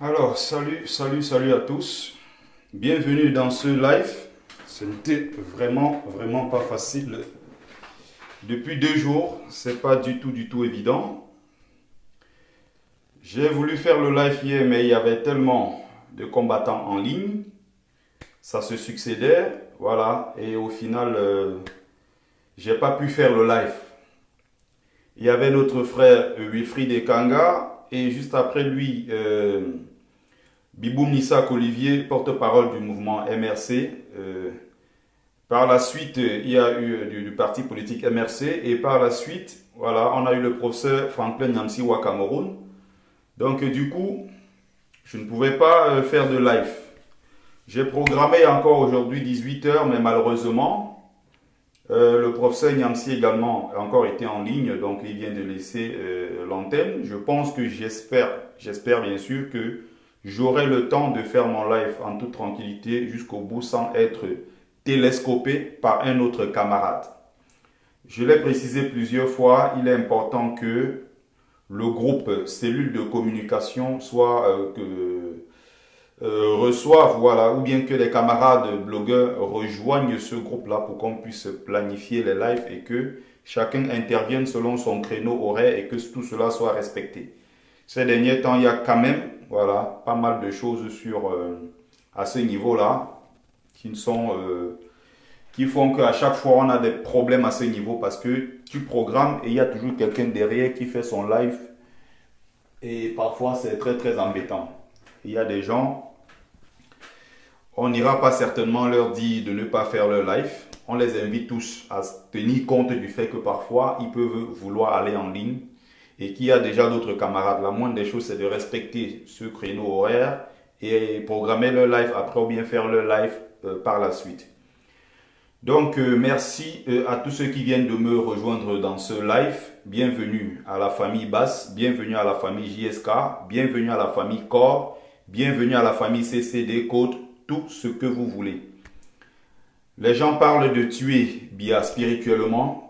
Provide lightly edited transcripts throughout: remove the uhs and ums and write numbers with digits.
Alors, salut à tous. Bienvenue dans ce live. Ce n'était vraiment pas facile. Depuis 2 jours, c'est pas du tout évident. J'ai voulu faire le live hier, mais il y avait tellement de combattants en ligne. Ça se succédait, voilà. Et au final, j'ai pas pu faire le live. Il y avait notre frère Wilfried Ekanga et juste après lui, Biboum Nissak Olivier, porte-parole du mouvement MRC. Par la suite, il y a eu du parti politique MRC et par la suite, voilà, on a eu le professeur Franklin Nyamsi au Cameroun. Donc du coup, je ne pouvais pas faire de live. J'ai programmé encore aujourd'hui 18 h, mais malheureusement, le professeur Nyamsi également a encore été en ligne, donc il vient de laisser l'antenne. Je pense que j'espère bien sûr que j'aurai le temps de faire mon live en toute tranquillité jusqu'au bout sans être télescopé par un autre camarade. Je l'ai précisé plusieurs fois, il est important que le groupe cellule de communication soit reçoive, voilà, ou bien que les camarades blogueurs rejoignent ce groupe-là pour qu'on puisse planifier les lives et que chacun intervienne selon son créneau horaire et que tout cela soit respecté. Ces derniers temps, il y a quand même, voilà, pas mal de choses à ce niveau-là qui font qu'à chaque fois on a des problèmes à ce niveau parce que tu programmes et il y a toujours quelqu'un derrière qui fait son live et parfois c'est très embêtant. Il y a des gens, on n'ira pas certainement leur dire de ne pas faire leur live. On les invite tous à tenir compte du fait que parfois ils peuvent vouloir aller en ligne et qu'il y a déjà d'autres camarades. La moindre des choses, c'est de respecter ce créneau horaire et programmer leur live après ou bien faire leur live par la suite. Donc, merci à tous ceux qui viennent de me rejoindre dans ce live. Bienvenue à la famille Basse, bienvenue à la famille JSK, bienvenue à la famille Core, bienvenue à la famille CCD Code, tout ce que vous voulez. Les gens parlent de tuer Bia spirituellement.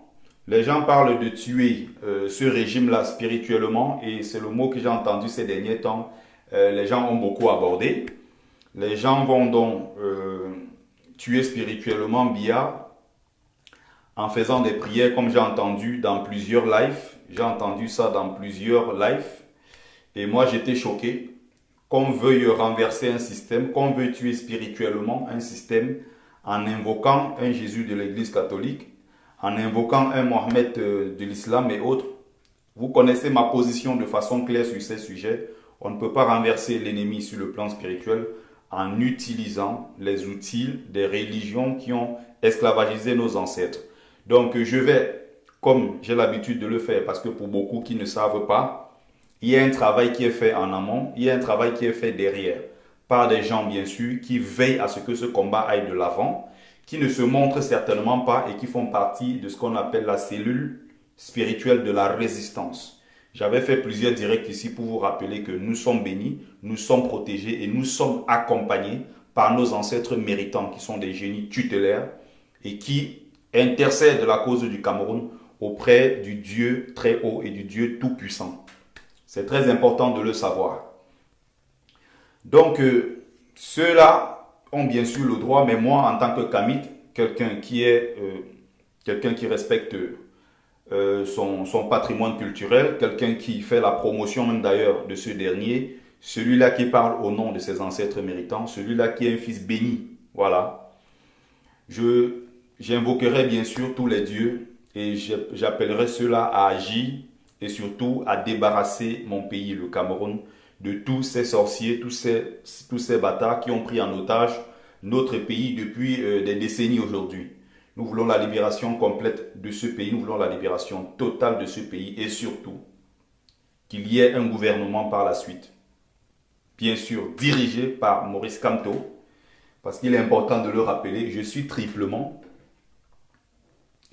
Les gens parlent de tuer ce régime-là spirituellement et c'est le mot que j'ai entendu ces derniers temps. Les gens ont beaucoup abordé. Les gens vont donc tuer spirituellement Bia en faisant des prières comme j'ai entendu dans plusieurs lives. J'ai entendu ça dans plusieurs lives et moi j'étais choqué qu'on veuille renverser un système, qu'on veuille tuer spirituellement un système en invoquant un Jésus de l'Église catholique, en invoquant un Mohammed de l'islam et autres. Vous connaissez ma position de façon claire sur ces sujets. On ne peut pas renverser l'ennemi sur le plan spirituel en utilisant les outils des religions qui ont esclavagisé nos ancêtres. Donc je vais, comme j'ai l'habitude de le faire, parce que pour beaucoup qui ne savent pas, il y a un travail qui est fait en amont, il y a un travail qui est fait derrière, par des gens bien sûr qui veillent à ce que ce combat aille de l'avant, qui ne se montrent certainement pas et qui font partie de ce qu'on appelle la cellule spirituelle de la résistance. J'avais fait plusieurs directs ici pour vous rappeler que nous sommes bénis, nous sommes protégés et nous sommes accompagnés par nos ancêtres méritants qui sont des génies tutélaires et qui intercèdent de la cause du Cameroun auprès du Dieu très haut et du Dieu tout-puissant. C'est très important de le savoir. Donc, ceux-là ont bien sûr le droit, mais moi, en tant que Kamit, quelqu'un qui respecte son patrimoine culturel, quelqu'un qui fait la promotion même d'ailleurs de ce dernier, celui-là qui parle au nom de ses ancêtres méritants, celui-là qui est un fils béni, voilà. J'invoquerai bien sûr tous les dieux et j'appellerai ceux-là à agir et surtout à débarrasser mon pays, le Cameroun, de tous ces sorciers, tous ces bâtards qui ont pris en otage notre pays depuis des décennies aujourd'hui. Nous voulons la libération complète de ce pays, nous voulons la libération totale de ce pays et surtout qu'il y ait un gouvernement par la suite. Bien sûr, dirigé par Maurice Kamto, parce qu'il est important de le rappeler, je suis triplement.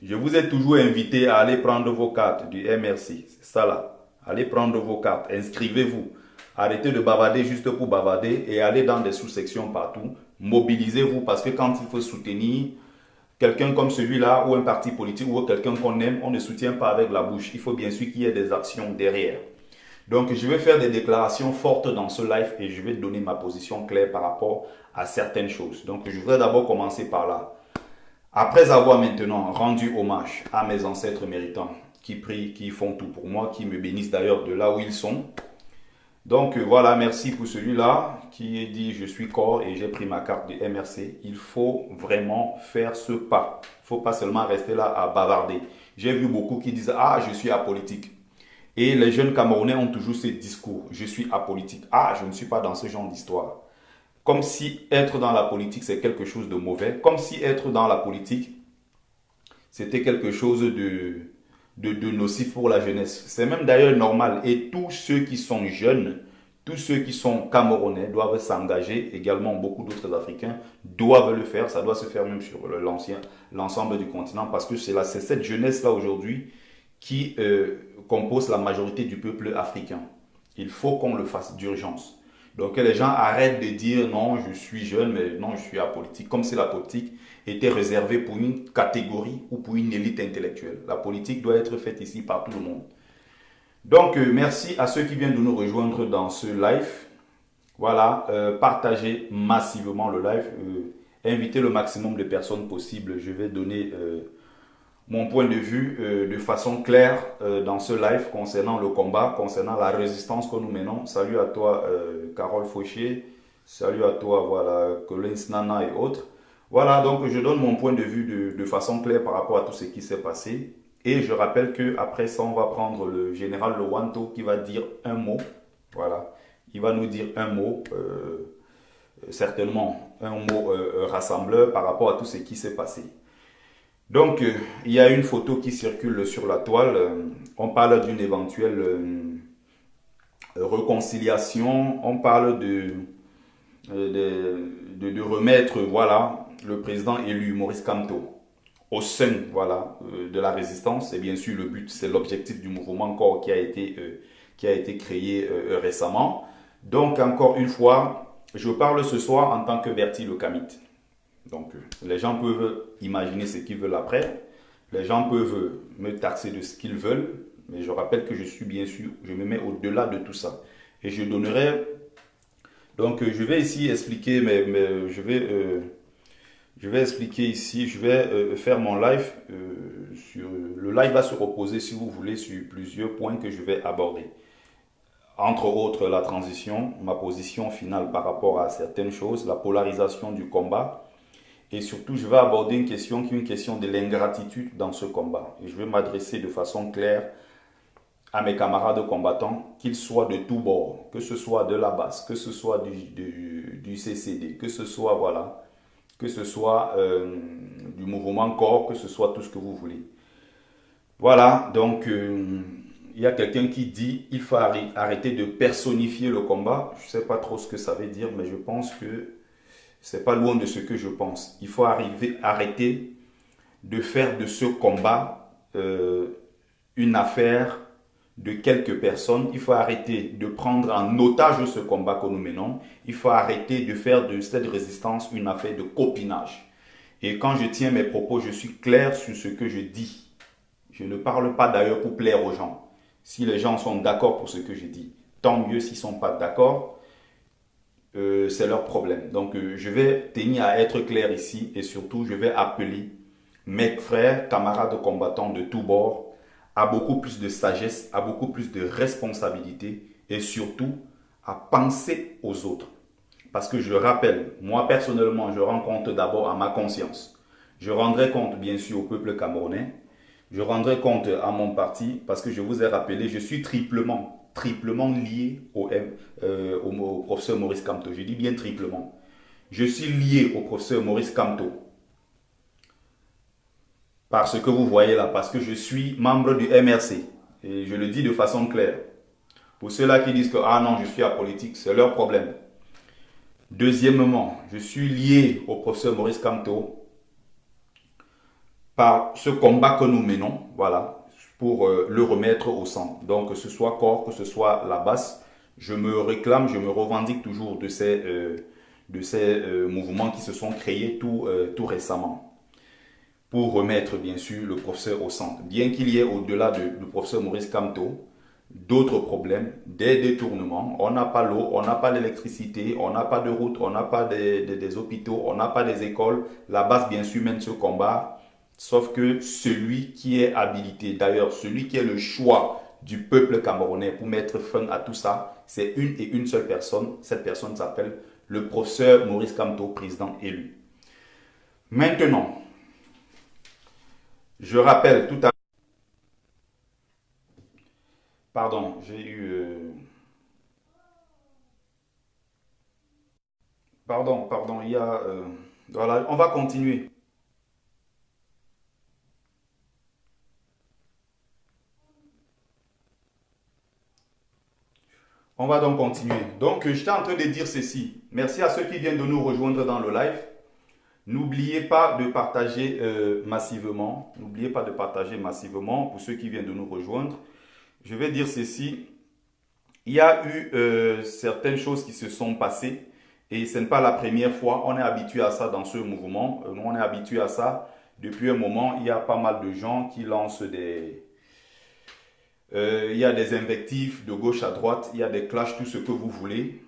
Je vous ai toujours invité à aller prendre vos cartes du MRC, c'est ça là. Allez prendre vos cartes, inscrivez-vous. Arrêtez de bavarder juste pour bavarder et allez dans des sous-sections partout. Mobilisez-vous parce que quand il faut soutenir quelqu'un comme celui-là ou un parti politique ou quelqu'un qu'on aime, on ne soutient pas avec la bouche. Il faut bien sûr qu'il y ait des actions derrière. Donc, je vais faire des déclarations fortes dans ce live et je vais donner ma position claire par rapport à certaines choses. Donc, je voudrais d'abord commencer par là. Après avoir maintenant rendu hommage à mes ancêtres méritants, qui prient, qui font tout pour moi, qui me bénissent d'ailleurs de là où ils sont. Donc voilà, merci pour celui-là qui dit je suis corps et j'ai pris ma carte de MRC. Il faut vraiment faire ce pas. Il ne faut pas seulement rester là à bavarder. J'ai vu beaucoup qui disent ah je suis apolitique. Et les jeunes Camerounais ont toujours ce discours, je suis apolitique. Ah, je ne suis pas dans ce genre d'histoire. Comme si être dans la politique, c'est quelque chose de mauvais. Comme si être dans la politique, c'était quelque chose de nocif pour la jeunesse. C'est même d'ailleurs normal. Et tous ceux qui sont jeunes, tous ceux qui sont Camerounais doivent s'engager. Également, beaucoup d'autres Africains doivent le faire. Ça doit se faire même sur l'ensemble du continent parce que c'est cette jeunesse-là aujourd'hui qui compose la majorité du peuple africain. Il faut qu'on le fasse d'urgence. Donc que les gens arrêtent de dire non, je suis jeune, mais non, je suis apolitique. Comme si la politique était réservée pour une catégorie ou pour une élite intellectuelle. La politique doit être faite ici par tout le monde. Donc merci à ceux qui viennent de nous rejoindre dans ce live. Voilà, partagez massivement le live. Invitez le maximum de personnes possibles. Je vais donner mon point de vue de façon claire dans ce live concernant le combat, concernant la résistance que nous menons. Salut à toi Carole Fauché, salut à toi voilà Collins Nana et autres. Voilà, donc je donne mon point de vue de façon claire par rapport à tout ce qui s'est passé. Et je rappelle qu'après ça, on va prendre le général Lowanto qui va dire un mot. Voilà, il va nous dire un mot, certainement un mot rassembleur par rapport à tout ce qui s'est passé. Donc, il y a une photo qui circule sur la toile. On parle d'une éventuelle réconciliation. On parle de remettre voilà, le président élu Maurice Kamto au sein voilà, de la résistance. Et bien sûr, le but, c'est l'objectif du mouvement encore qui a été créé récemment. Donc, encore une fois, je parle ce soir en tant que Bertie le Kamite. Donc, les gens peuvent imaginer ce qu'ils veulent après. Les gens peuvent me taxer de ce qu'ils veulent. Mais je rappelle que je suis bien sûr, je me mets au-delà de tout ça. Et je donnerai... Donc, je vais ici expliquer, mais je vais expliquer ici, je vais faire mon live. Le live va se reposer, si vous voulez, sur plusieurs points que je vais aborder. Entre autres, la transition, ma position finale par rapport à certaines choses, la polarisation du combat. Et surtout, je vais aborder une question qui est une question de l'ingratitude dans ce combat. Et je vais m'adresser de façon claire à mes camarades combattants, qu'ils soient de tous bords, que ce soit de la base, que ce soit du CCD, que ce soit, voilà, que ce soit du mouvement corps, que ce soit tout ce que vous voulez. Voilà, donc il y a quelqu'un qui dit il faut arrêter de personnifier le combat. Je ne sais pas trop ce que ça veut dire, mais je pense que c'est pas loin de ce que je pense. Il faut arrêter de faire de ce combat une affaire de quelques personnes. Il faut arrêter de prendre en otage ce combat que nous menons. Il faut arrêter de faire de cette résistance une affaire de copinage. Et quand je tiens mes propos, je suis clair sur ce que je dis. Je ne parle pas d'ailleurs pour plaire aux gens. Si les gens sont d'accord pour ce que je dis, tant mieux. S'ils ne sont pas d'accord, c'est leur problème. Donc, je vais tenir à être clair ici et surtout, je vais appeler mes frères, camarades combattants de tous bords à beaucoup plus de sagesse, à beaucoup plus de responsabilité et surtout à penser aux autres. Parce que je rappelle, moi personnellement, je rends compte d'abord à ma conscience. Je rendrai compte bien sûr au peuple camerounais. Je rendrai compte à mon parti parce que je vous ai rappelé, je suis triplement lié au professeur Maurice Kamto. Je dis bien triplement. Je suis lié au professeur Maurice Kamto par ce que vous voyez là, parce que je suis membre du MRC. Et je le dis de façon claire. Pour ceux-là qui disent que ah non, je suis apolitique, c'est leur problème. Deuxièmement, je suis lié au professeur Maurice Kamto par ce combat que nous menons, voilà, pour le remettre au centre. Donc, que ce soit corps, que ce soit la basse, je me réclame, je me revendique toujours de ces mouvements qui se sont créés tout récemment pour remettre, bien sûr, le professeur au centre. Bien qu'il y ait au-delà du professeur Maurice Kamto, d'autres problèmes, des détournements. On n'a pas l'eau, on n'a pas l'électricité, on n'a pas de route, on n'a pas des hôpitaux, on n'a pas des écoles. La base, bien sûr, mène ce combat. Sauf que celui qui est habilité, d'ailleurs, celui qui est le choix du peuple camerounais pour mettre fin à tout ça, c'est une et une seule personne. Cette personne s'appelle le professeur Maurice Kamto, président élu. Maintenant, je rappelle tout à... Pardon, j'ai eu... Pardon, il y a... voilà, on va continuer. On va donc continuer. Donc, j'étais en train de dire ceci. Merci à ceux qui viennent de nous rejoindre dans le live. N'oubliez pas de partager massivement. N'oubliez pas de partager massivement pour ceux qui viennent de nous rejoindre. Je vais dire ceci. Il y a eu certaines choses qui se sont passées et ce n'est pas la première fois. On est habitué à ça dans ce mouvement. Nous, on est habitué à ça depuis un moment. Il y a pas mal de gens qui lancent des... il y a des invectives de gauche à droite. Il y a des clashs, tout ce que vous voulez.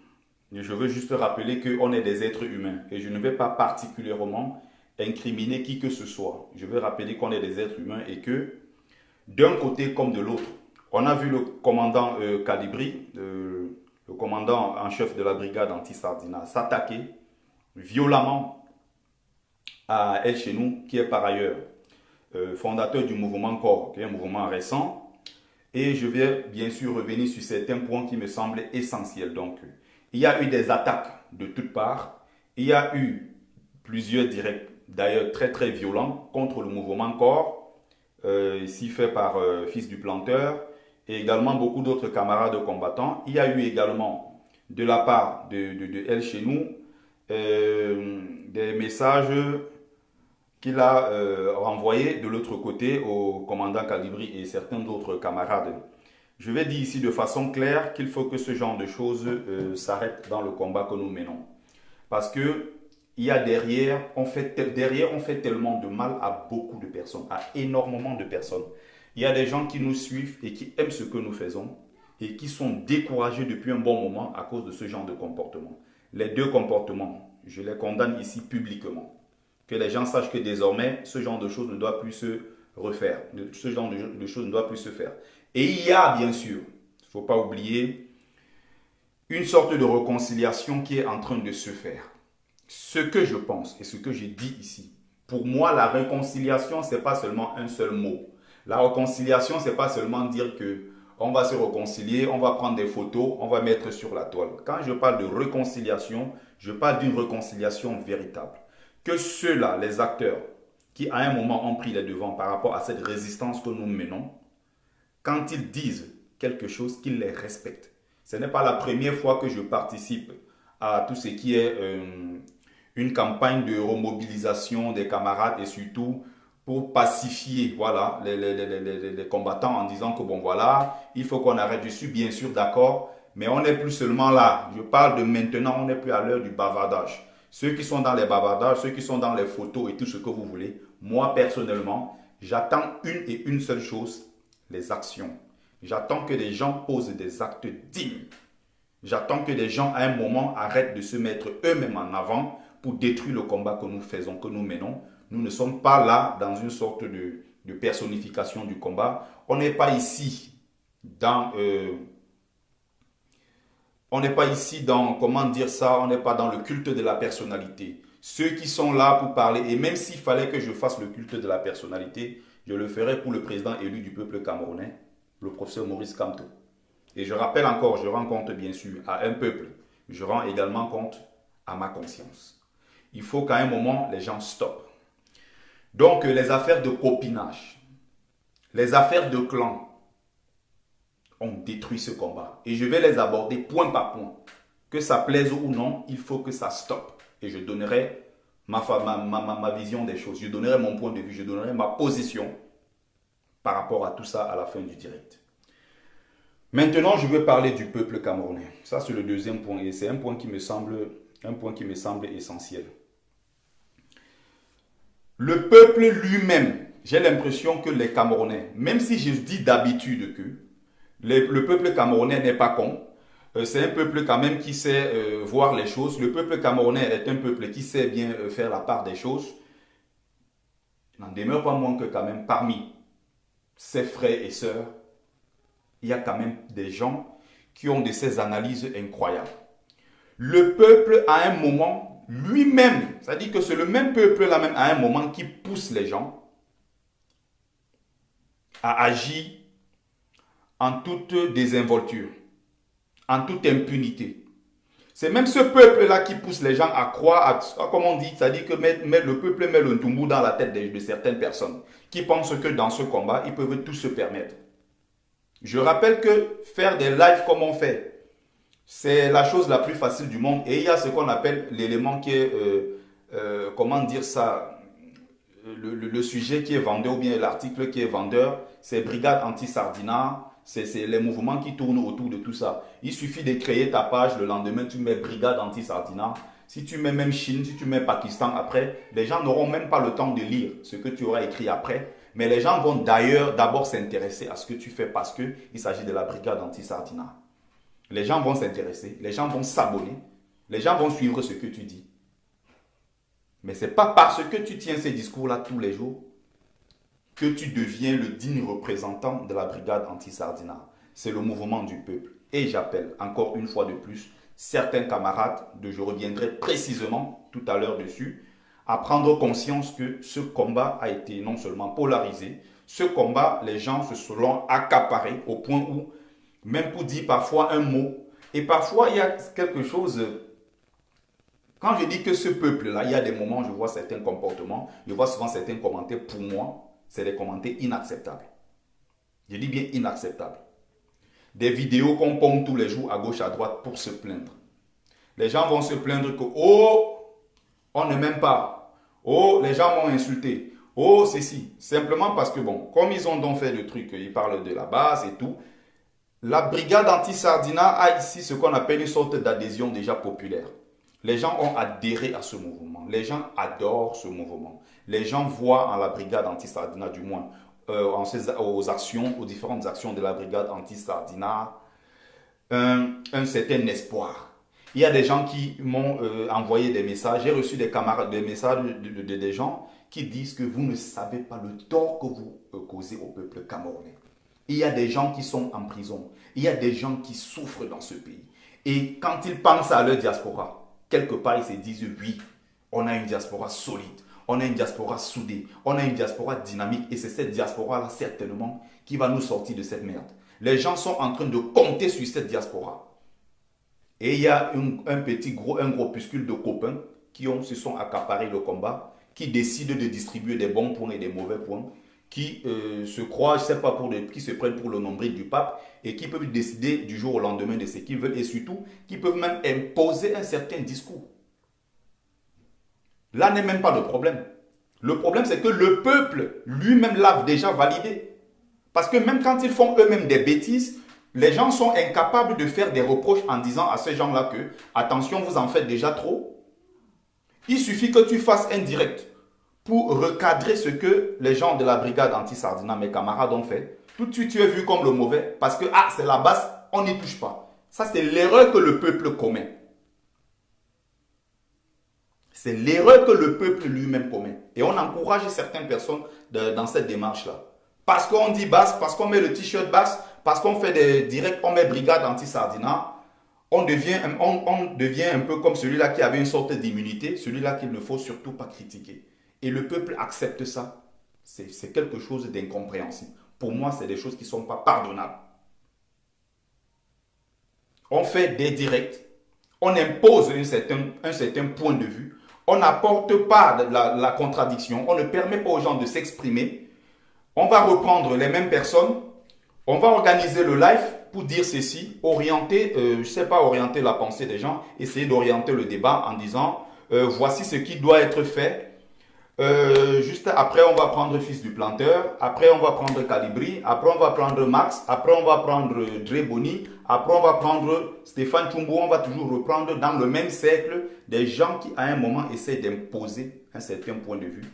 Je veux juste rappeler qu'on est des êtres humains et je ne vais pas particulièrement incriminer qui que ce soit. Je veux rappeler qu'on est des êtres humains et que d'un côté comme de l'autre, on a vu le commandant Calibri, le commandant en chef de la brigade anti-Sardina, s'attaquer violemment à El Chenou, qui est par ailleurs fondateur du mouvement CORE, qui est un mouvement récent. Et je vais bien sûr revenir sur certains points qui me semblent essentiels. Donc, il y a eu des attaques de toutes parts. Il y a eu plusieurs directs, d'ailleurs très très violents, contre le mouvement CORE, ici fait par Fils du Planteur, et également beaucoup d'autres camarades combattants. Il y a eu également de la part de El Chenou des messages qu'il a renvoyés de l'autre côté au commandant Calibri et certains d'autres camarades. Je vais dire ici de façon claire qu'il faut que ce genre de choses s'arrête dans le combat que nous menons. Parce que il y a derrière on fait tellement de mal à beaucoup de personnes, à énormément de personnes. Il y a des gens qui nous suivent et qui aiment ce que nous faisons et qui sont découragés depuis un bon moment à cause de ce genre de comportement. Les deux comportements, je les condamne ici publiquement. Que les gens sachent que désormais, ce genre de choses ne doit plus se refaire. Ce genre de choses ne doit plus se faire. Et il y a bien sûr, il ne faut pas oublier, une sorte de réconciliation qui est en train de se faire. Ce que je pense et ce que j'ai dit ici, pour moi, la réconciliation, ce n'est pas seulement un seul mot. La réconciliation, ce n'est pas seulement dire que on va se réconcilier, on va prendre des photos, on va mettre sur la toile. Quand je parle de réconciliation, je parle d'une réconciliation véritable. Que ceux-là, les acteurs, qui à un moment ont pris les devants par rapport à cette résistance que nous menons, quand ils disent quelque chose, qu'ils les respectent. Ce n'est pas la première fois que je participe à tout ce qui est une campagne de remobilisation des camarades et surtout pour pacifier voilà, les combattants en disant que bon voilà, il faut qu'on arrête. Je suis bien sûr d'accord, mais on n'est plus seulement là. Je parle de maintenant, on n'est plus à l'heure du bavardage. Ceux qui sont dans les bavardages, ceux qui sont dans les photos et tout ce que vous voulez, moi personnellement, j'attends une et une seule chose, les actions. J'attends que les gens posent des actes dignes. J'attends que les gens à un moment arrêtent de se mettre eux-mêmes en avant pour détruire le combat que nous faisons, que nous menons. Nous ne sommes pas là dans une sorte de personnification du combat. On n'est pas ici dans... on n'est pas ici dans, comment dire ça, on n'est pas dans le culte de la personnalité. Ceux qui sont là pour parler, et même s'il fallait que je fasse le culte de la personnalité, je le ferais pour le président élu du peuple camerounais, le professeur Maurice Kamto. Et je rappelle encore, je rends compte bien sûr à un peuple, je rends également compte à ma conscience. Il faut qu'à un moment, les gens stoppent. Donc, les affaires de copinage, les affaires de clan ont détruit ce combat. Et je vais les aborder point par point. Que ça plaise ou non, il faut que ça stoppe. Et je donnerai ma vision des choses. Je donnerai mon point de vue, je donnerai ma position par rapport à tout ça à la fin du direct. Maintenant, je veux parler du peuple camerounais. Ça, c'est le deuxième point et c'est un point qui me semble essentiel. Le peuple lui-même, j'ai l'impression que les Camerounais, même si je dis d'habitude que Le peuple camerounais n'est pas con. C'est un peuple quand même qui sait voir les choses. Le peuple camerounais est un peuple qui sait bien faire la part des choses. Il n'en demeure pas moins que quand même parmi ses frères et sœurs, il y a quand même des gens qui ont de ces analyses incroyables. Le peuple, à un moment, lui-même, c'est-à-dire que c'est le même peuple-là même, à un moment, qui pousse les gens à agir en toute désinvolture, en toute impunité. C'est même ce peuple-là qui pousse les gens à croire, comme on dit, c'est-à-dire que le peuple met le ntumbu dans la tête de certaines personnes qui pensent que dans ce combat, ils peuvent tout se permettre. Je rappelle que faire des lives comme on fait, c'est la chose la plus facile du monde. Et il y a ce qu'on appelle l'élément qui est, comment dire ça, le sujet qui est vendeur ou bien l'article qui est vendeur, c'est Brigade Anti-Sardinat. C'est les mouvements qui tournent autour de tout ça. Il suffit de créer ta page, le lendemain tu mets Brigade Anti-Sardinat. Si tu mets même Chine, si tu mets Pakistan après, les gens n'auront même pas le temps de lire ce que tu auras écrit après. Mais les gens vont d'ailleurs d'abord s'intéresser à ce que tu fais parce qu'il s'agit de la Brigade Anti-Sardinat. Les gens vont s'intéresser, les gens vont s'abonner, les gens vont suivre ce que tu dis. Mais ce n'est pas parce que tu tiens ces discours-là tous les jours que tu deviens le digne représentant de la Brigade Anti-Sardinat. C'est le mouvement du peuple. Et j'appelle encore une fois de plus certains camarades, je reviendrai précisément tout à l'heure dessus, à prendre conscience que ce combat a été non seulement polarisé, ce combat, les gens se sont accaparés au point où, même pour dire parfois un mot, et parfois il y a quelque chose, quand je dis que ce peuple-là, il y a des moments où je vois certains comportements, je vois souvent certains commentaires, pour moi, c'est des commentaires inacceptables. Je dis bien inacceptables. Des vidéos qu'on pompe tous les jours à gauche, à droite pour se plaindre. Les gens vont se plaindre que, oh, on ne m'aime pas. Oh, les gens m'ont insulté. Oh, ceci. Simplement parce que, bon, comme ils ont donc fait le truc, ils parlent de la base et tout, la Brigade Anti-Sardinat a ici ce qu'on appelle une sorte d'adhésion déjà populaire. Les gens ont adhéré à ce mouvement. Les gens adorent ce mouvement. Les gens voient en la Brigade Anti-Sardinat, du moins, aux différentes actions de la Brigade Anti-Sardinat, un certain espoir. Il y a des gens qui m'ont envoyé des messages. J'ai reçu des camarades, des messages des gens qui disent que vous ne savez pas le tort que vous causez au peuple camerounais. Il y a des gens qui sont en prison. Il y a des gens qui souffrent dans ce pays. Et quand ils pensent à leur diaspora, quelque part, ils se disent, oui, on a une diaspora solide, on a une diaspora soudée, on a une diaspora dynamique et c'est cette diaspora-là, certainement, qui va nous sortir de cette merde. Les gens sont en train de compter sur cette diaspora. Et il y a un groupuscule de copains qui se sont accaparés le combat, qui décident de distribuer des bons points et des mauvais points, qui se croient, je ne sais pas, qui se prennent pour le nombril du pape et qui peuvent décider du jour au lendemain de ce qu'ils veulent et surtout qui peuvent même imposer un certain discours. Là n'est même pas le problème. Le problème, c'est que le peuple lui-même l'a déjà validé. Parce que même quand ils font eux-mêmes des bêtises, les gens sont incapables de faire des reproches en disant à ces gens-là que, attention, vous en faites déjà trop. Il suffit que tu fasses un direct pour recadrer ce que les gens de la Brigade Anti-Sardinat, mes camarades, ont fait. Tout de suite, tu es vu comme le mauvais parce que, c'est la base, on n'y touche pas. Ça, c'est l'erreur que le peuple commet. C'est l'erreur que le peuple lui-même commet. Et on encourage certaines personnes dans cette démarche-là. Parce qu'on dit basse, parce qu'on met le t-shirt basse, parce qu'on fait des directs, on met Brigade Anti-Sardinat, on devient un peu comme celui-là qui avait une sorte d'immunité, celui-là qu'il ne faut surtout pas critiquer. Et le peuple accepte ça. C'est quelque chose d'incompréhensible. Pour moi, c'est des choses qui ne sont pas pardonnables. On fait des directs, on impose un certain point de vue, on n'apporte pas la contradiction, on ne permet pas aux gens de s'exprimer. On va reprendre les mêmes personnes, on va organiser le live pour dire ceci, orienter, je ne sais pas, orienter la pensée des gens, essayer d'orienter le débat en disant voici ce qui doit être fait. Juste après, on va prendre Fils du Planteur, après on va prendre Calibri, après on va prendre Max, après on va prendre Dre Boni, après on va prendre Stéphane Chumbo, on va toujours reprendre dans le même cercle des gens qui à un moment essaient d'imposer un certain point de vue.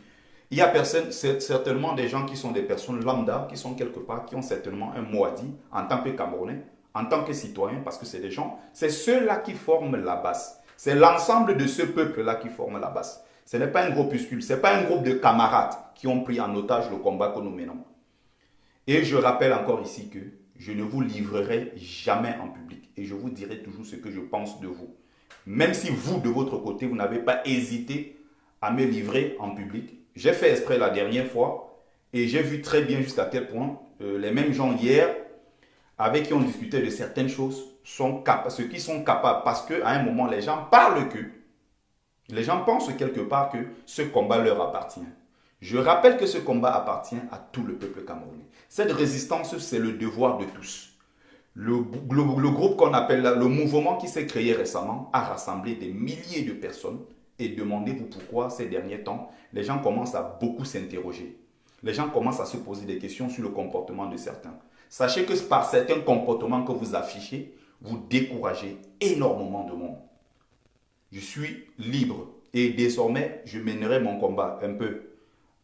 Il y a certainement des gens qui sont des personnes lambda, qui sont quelque part, qui ont certainement un mot à dire en tant que Camerounais, en tant que citoyens, parce que c'est des gens, c'est ceux-là qui forment la base. C'est l'ensemble de ce peuple-là qui forme la base. Ce n'est pas un groupuscule, ce n'est pas un groupe de camarades qui ont pris en otage le combat que nous menons. Et je rappelle encore ici que je ne vous livrerai jamais en public et je vous dirai toujours ce que je pense de vous. Même si vous, de votre côté, vous n'avez pas hésité à me livrer en public. J'ai fait exprès la dernière fois et j'ai vu très bien jusqu'à quel point les mêmes gens hier, avec qui on discutait de certaines choses, sont capables, ceux qui sont capables, parce qu'à un moment, les gens parlent que, les gens pensent quelque part que ce combat leur appartient. Je rappelle que ce combat appartient à tout le peuple camerounais. Cette résistance, c'est le devoir de tous. Le groupe qu'on appelle, le mouvement qui s'est créé récemment, a rassemblé des milliers de personnes. Et demandez-vous pourquoi ces derniers temps, les gens commencent à beaucoup s'interroger. Les gens commencent à se poser des questions sur le comportement de certains. Sachez que par certains comportements que vous affichez, vous découragez énormément de monde. Je suis libre et désormais, je mènerai mon combat un peu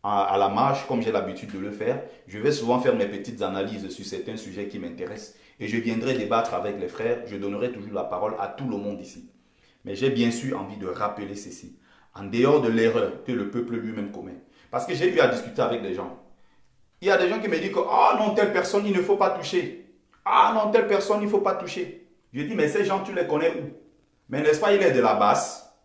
à la marge, comme j'ai l'habitude de le faire. Je vais souvent faire mes petites analyses sur certains sujets qui m'intéressent et je viendrai débattre avec les frères. Je donnerai toujours la parole à tout le monde ici. Mais j'ai bien sûr envie de rappeler ceci, en dehors de l'erreur que le peuple lui-même commet. Parce que j'ai eu à discuter avec des gens. Il y a des gens qui me disent que ah non, telle personne, il ne faut pas toucher. Ah non, telle personne, il ne faut pas toucher. Je dis, mais ces gens, tu les connais où? Mais n'est-ce pas, il est de la basse.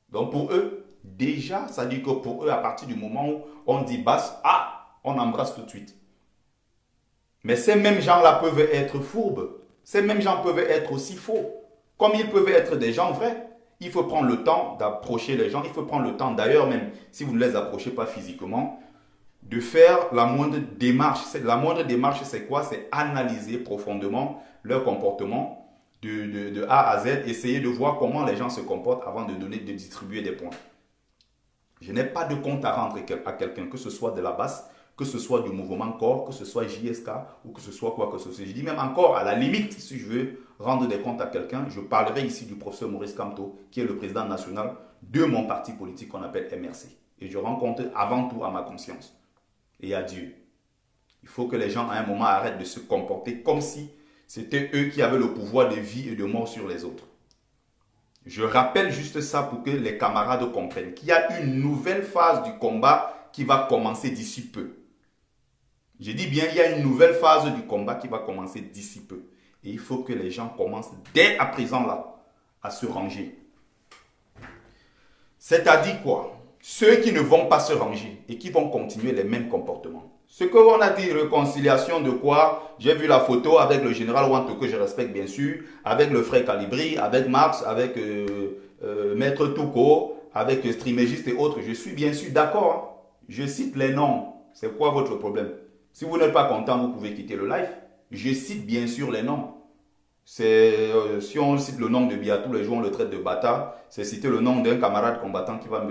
Donc pour eux, déjà, ça dit que pour eux, à partir du moment où on dit basse, ah, on embrasse tout de suite. Mais ces mêmes gens-là peuvent être fourbes. Ces mêmes gens peuvent être aussi faux. Comme ils peuvent être des gens vrais. Il faut prendre le temps d'approcher les gens. Il faut prendre le temps, d'ailleurs, même si vous ne les approchez pas physiquement, de faire la moindre démarche. La moindre démarche, c'est quoi? C'est analyser profondément leur comportement de A à Z, essayer de voir comment les gens se comportent avant de distribuer des points. Je n'ai pas de compte à rendre à quelqu'un, que ce soit de la base, que ce soit du mouvement corps, que ce soit JSK ou que ce soit quoi que ce soit. Je dis même encore, à la limite, si je veux rendre des comptes à quelqu'un, je parlerai ici du professeur Maurice Kamto, qui est le président national de mon parti politique qu'on appelle MRC. Et je rends compte avant tout à ma conscience et à Dieu. Il faut que les gens à un moment arrêtent de se comporter comme si c'était eux qui avaient le pouvoir de vie et de mort sur les autres. Je rappelle juste ça pour que les camarades comprennent qu'il y a une nouvelle phase du combat qui va commencer d'ici peu. Je dis bien, il y a une nouvelle phase du combat qui va commencer d'ici peu. Et il faut que les gens commencent dès à présent là à se ranger. C'est-à-dire quoi? Ceux qui ne vont pas se ranger et qui vont continuer les mêmes comportements. Ce que l'on a dit, réconciliation de quoi? J'ai vu la photo avec le général Wanto, que je respecte bien sûr, avec le frère Calibri, avec Marx, avec Maître Touko, avec Strimégiste et autres. Je suis bien sûr d'accord. Je cite les noms. C'est quoi votre problème? Si vous n'êtes pas content, vous pouvez quitter le live. Je cite bien sûr les noms. Si on cite le nom de Bia tous les jours, on le traite de bâtard. C'est citer le nom d'un camarade combattant qui va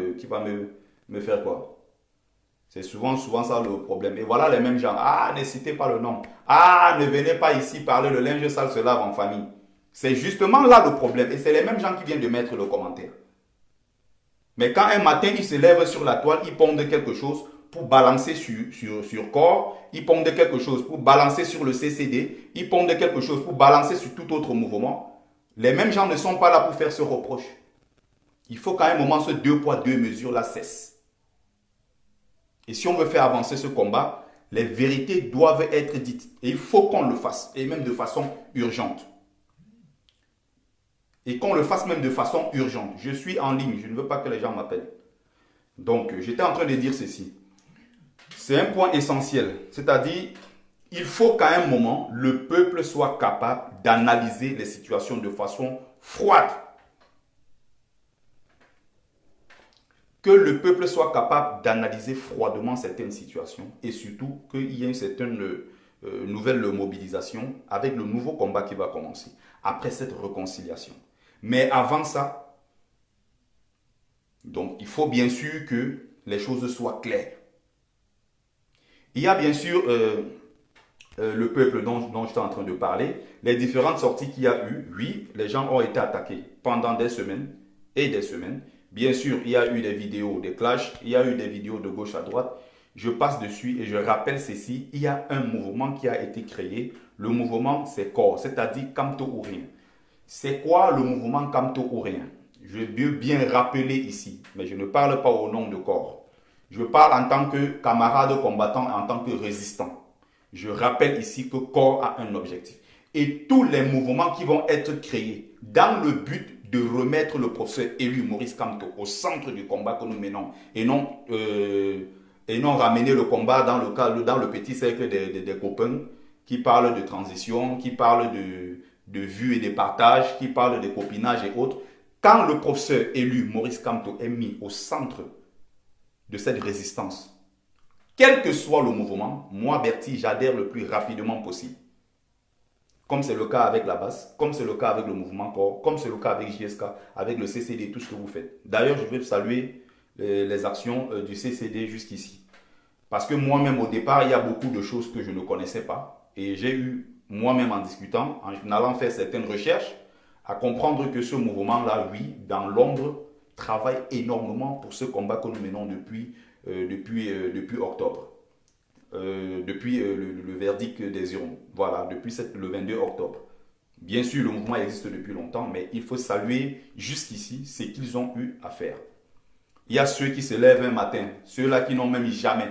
me faire quoi? C'est souvent ça le problème. Et voilà les mêmes gens. Ah, ne citez pas le nom. Ah, ne venez pas ici parler, le linge sale se lave en famille. C'est justement là le problème. Et c'est les mêmes gens qui viennent de mettre le commentaire. Mais quand un matin, ils se lèvent sur la toile, ils pondent quelque chose pour balancer sur corps, ils pondent quelque chose pour balancer sur le CCD, ils pondent quelque chose pour balancer sur tout autre mouvement. Les mêmes gens ne sont pas là pour faire ce reproche. Il faut qu'à un moment, ce deux poids, deux mesures là cesse. Et si on veut faire avancer ce combat, les vérités doivent être dites. Et il faut qu'on le fasse, et même de façon urgente. Et qu'on le fasse même de façon urgente. Je suis en ligne, je ne veux pas que les gens m'appellent. Donc, j'étais en train de dire ceci. C'est un point essentiel. C'est-à-dire, il faut qu'à un moment, le peuple soit capable d'analyser les situations de façon froide. Que le peuple soit capable d'analyser froidement certaines situations et surtout qu'il y ait une certaine nouvelle mobilisation avec le nouveau combat qui va commencer après cette réconciliation. Mais avant ça, donc il faut bien sûr que les choses soient claires. Il y a bien sûr le peuple dont j'étais en train de parler, les différentes sorties qu'il y a eu. Oui, les gens ont été attaqués pendant des semaines et des semaines. Bien sûr, il y a eu des vidéos de clash, il y a eu des vidéos de gauche à droite. Je passe dessus et je rappelle ceci, il y a un mouvement qui a été créé. Le mouvement, c'est corps, c'est-à-dire Kamto ou rien. C'est quoi le mouvement Kamto ou rien? Je veux bien rappeler ici, mais je ne parle pas au nom de corps. Je parle en tant que camarade combattant, en tant que résistant. Je rappelle ici que corps a un objectif. Et tous les mouvements qui vont être créés dans le but de remettre le professeur élu Maurice Kamto au centre du combat que nous menons et non ramener le combat dans le petit cercle des copains qui parlent de transition, qui parlent de vue et de partage, qui parlent de copinage et autres. Quand le professeur élu Maurice Kamto est mis au centre de cette résistance, quel que soit le mouvement, moi Bertie, j'adhère le plus rapidement possible. Comme c'est le cas avec la basse, comme c'est le cas avec le mouvement corps, comme c'est le cas avec JSK, avec le CCD, tout ce que vous faites. D'ailleurs, je vais saluer les actions du CCD jusqu'ici. Parce que moi-même, au départ, il y a beaucoup de choses que je ne connaissais pas. Et j'ai eu, moi-même en discutant, en allant faire certaines recherches, à comprendre que ce mouvement-là, oui, dans l'ombre, travaille énormément pour ce combat que nous menons depuis octobre. Depuis le verdict des urnes. Voilà, depuis le 22 octobre. Bien sûr, le mouvement existe depuis longtemps, mais il faut saluer jusqu'ici ce qu'ils ont eu à faire. Il y a ceux qui se lèvent un matin, ceux-là qui n'ont même jamais,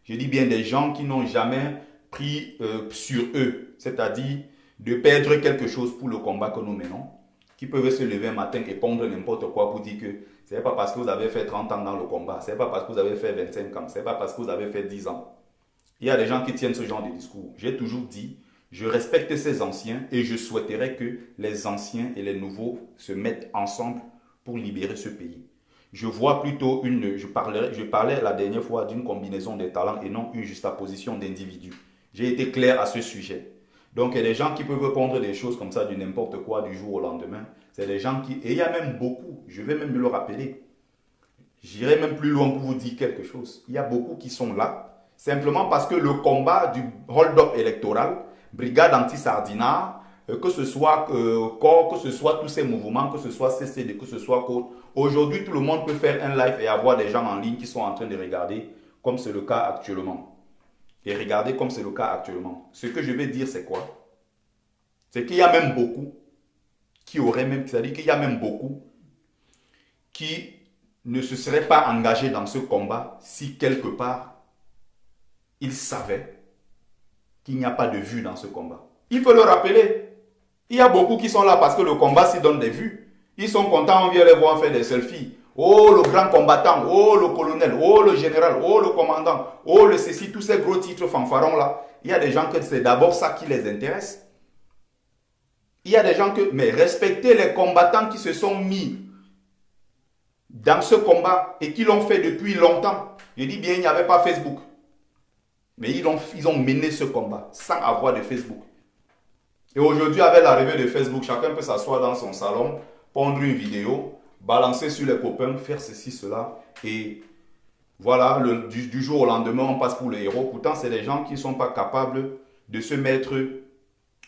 je dis bien des gens qui n'ont jamais pris sur eux, c'est-à-dire de perdre quelque chose pour le combat que nous menons, qui peuvent se lever un matin et pondre n'importe quoi pour dire que ce n'est pas parce que vous avez fait 30 ans dans le combat, ce n'est pas parce que vous avez fait 25 ans, ce n'est pas parce que vous avez fait 10 ans. Il y a des gens qui tiennent ce genre de discours. J'ai toujours dit, je respecte ces anciens et je souhaiterais que les anciens et les nouveaux se mettent ensemble pour libérer ce pays. Je vois plutôt je parlais la dernière fois d'une combinaison des talents et non une juxtaposition d'individus. J'ai été clair à ce sujet. Donc il y a des gens qui peuvent prendre des choses comme ça du n'importe quoi du jour au lendemain. C'est des gens qui... Et il y a même beaucoup, je vais même le rappeler. J'irai même plus loin pour vous dire quelque chose. Il y a beaucoup qui sont là simplement parce que le combat du hold-up électoral, brigade anti-sardinat, que ce soit corps, que ce soit tous ces mouvements, que ce soit CCD, que ce soit CODE, aujourd'hui tout le monde peut faire un live et avoir des gens en ligne qui sont en train de regarder comme c'est le cas actuellement. Et regardez comme c'est le cas actuellement. Ce que je vais dire c'est quoi? C'est qu'il y a même beaucoup qui auraient même, c'est-à-dire qu'il y a même beaucoup qui ne se seraient pas engagés dans ce combat si quelque part ils savaient qu'il n'y a pas de vues dans ce combat. Il faut le rappeler. Il y a beaucoup qui sont là parce que le combat s'y donne des vues. Ils sont contents, on vient les voir faire des selfies. Oh, le grand combattant, oh, le colonel, oh, le général, oh, le commandant, oh, le ceci, tous ces gros titres fanfarons là. Il y a des gens que c'est d'abord ça qui les intéresse. Il y a des gens que, mais respectez les combattants qui se sont mis dans ce combat et qui l'ont fait depuis longtemps. Je dis bien, il n'y avait pas Facebook. Mais ils ont mené ce combat sans avoir de Facebook. Et aujourd'hui, avec l'arrivée de Facebook, chacun peut s'asseoir dans son salon, pondre une vidéo, balancer sur les copains, faire ceci, cela. Et voilà, du jour au lendemain, on passe pour les héros. Pourtant, c'est des gens qui ne sont pas capables de se mettre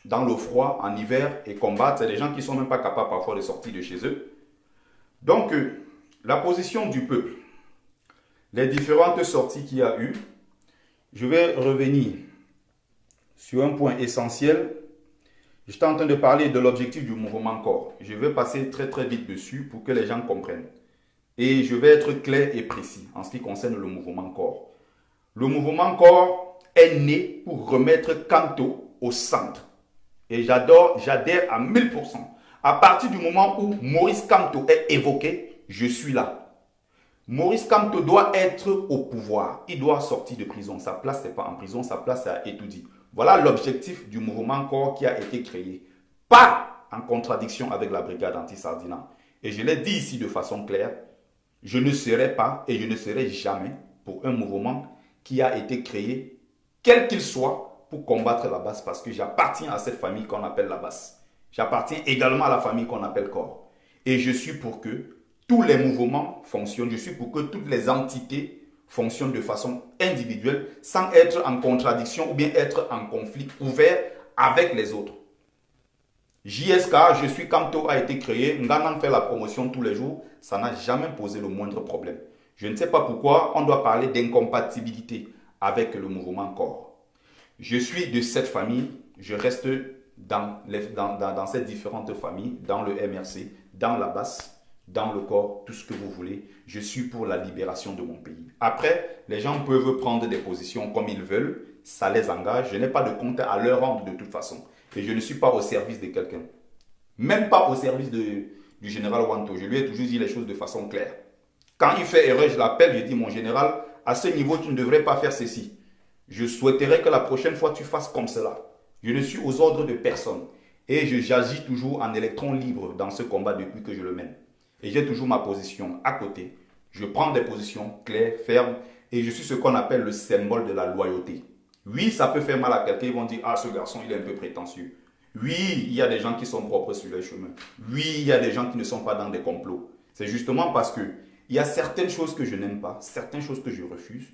dans le froid en hiver et combattre. C'est des gens qui ne sont même pas capables parfois de sortir de chez eux. Donc, la position du peuple, les différentes sorties qu'il y a eu, je vais revenir sur un point essentiel. J'étais en train de parler de l'objectif du mouvement corps. Je vais passer très très vite dessus pour que les gens comprennent. Et je vais être clair et précis en ce qui concerne le mouvement corps. Le mouvement corps est né pour remettre Kamto au centre. Et j'adhère à 1000%. À partir du moment où Maurice Kamto est évoqué, je suis là. Maurice Kamto doit être au pouvoir. Il doit sortir de prison. Sa place, ce n'est pas en prison, sa place, c'est à Etoudi. Voilà l'objectif du mouvement corps qui a été créé. Pas en contradiction avec la brigade anti-sardinat. Et je l'ai dit ici de façon claire, je ne serai pas et je ne serai jamais pour un mouvement qui a été créé, quel qu'il soit, pour combattre la basse, parce que j'appartiens à cette famille qu'on appelle la basse. J'appartiens également à la famille qu'on appelle corps. Et je suis pour que tous les mouvements fonctionnent. Je suis pour que toutes les entités fonctionnent de façon individuelle, sans être en contradiction ou bien être en conflit ouvert avec les autres. JSK, Je suis Kamto a été créé. Nganang fait la promotion tous les jours. Ça n'a jamais posé le moindre problème. Je ne sais pas pourquoi on doit parler d'incompatibilité avec le mouvement corps. Je suis de cette famille. Je reste dans ces différentes familles, dans le MRC, dans la basse, dans le corps, tout ce que vous voulez. Je suis pour la libération de mon pays. Après, les gens peuvent prendre des positions comme ils veulent. Ça les engage. Je n'ai pas de compte à leur rendre de toute façon. Et je ne suis pas au service de quelqu'un. Même pas au service du général Wanto. Je lui ai toujours dit les choses de façon claire. Quand il fait erreur, je l'appelle, je dis, mon général, à ce niveau, tu ne devrais pas faire ceci. Je souhaiterais que la prochaine fois, tu fasses comme cela. Je ne suis aux ordres de personne. Et j'agis toujours en électron libre dans ce combat depuis que je le mène. Et j'ai toujours ma position à côté. Je prends des positions claires, fermes. Et je suis ce qu'on appelle le symbole de la loyauté. Oui, ça peut faire mal à quelqu'un. Ils vont dire, ah, ce garçon, il est un peu prétentieux. Oui, il y a des gens qui sont propres sur les chemins. Oui, il y a des gens qui ne sont pas dans des complots. C'est justement parce que il y a certaines choses que je n'aime pas, certaines choses que je refuse,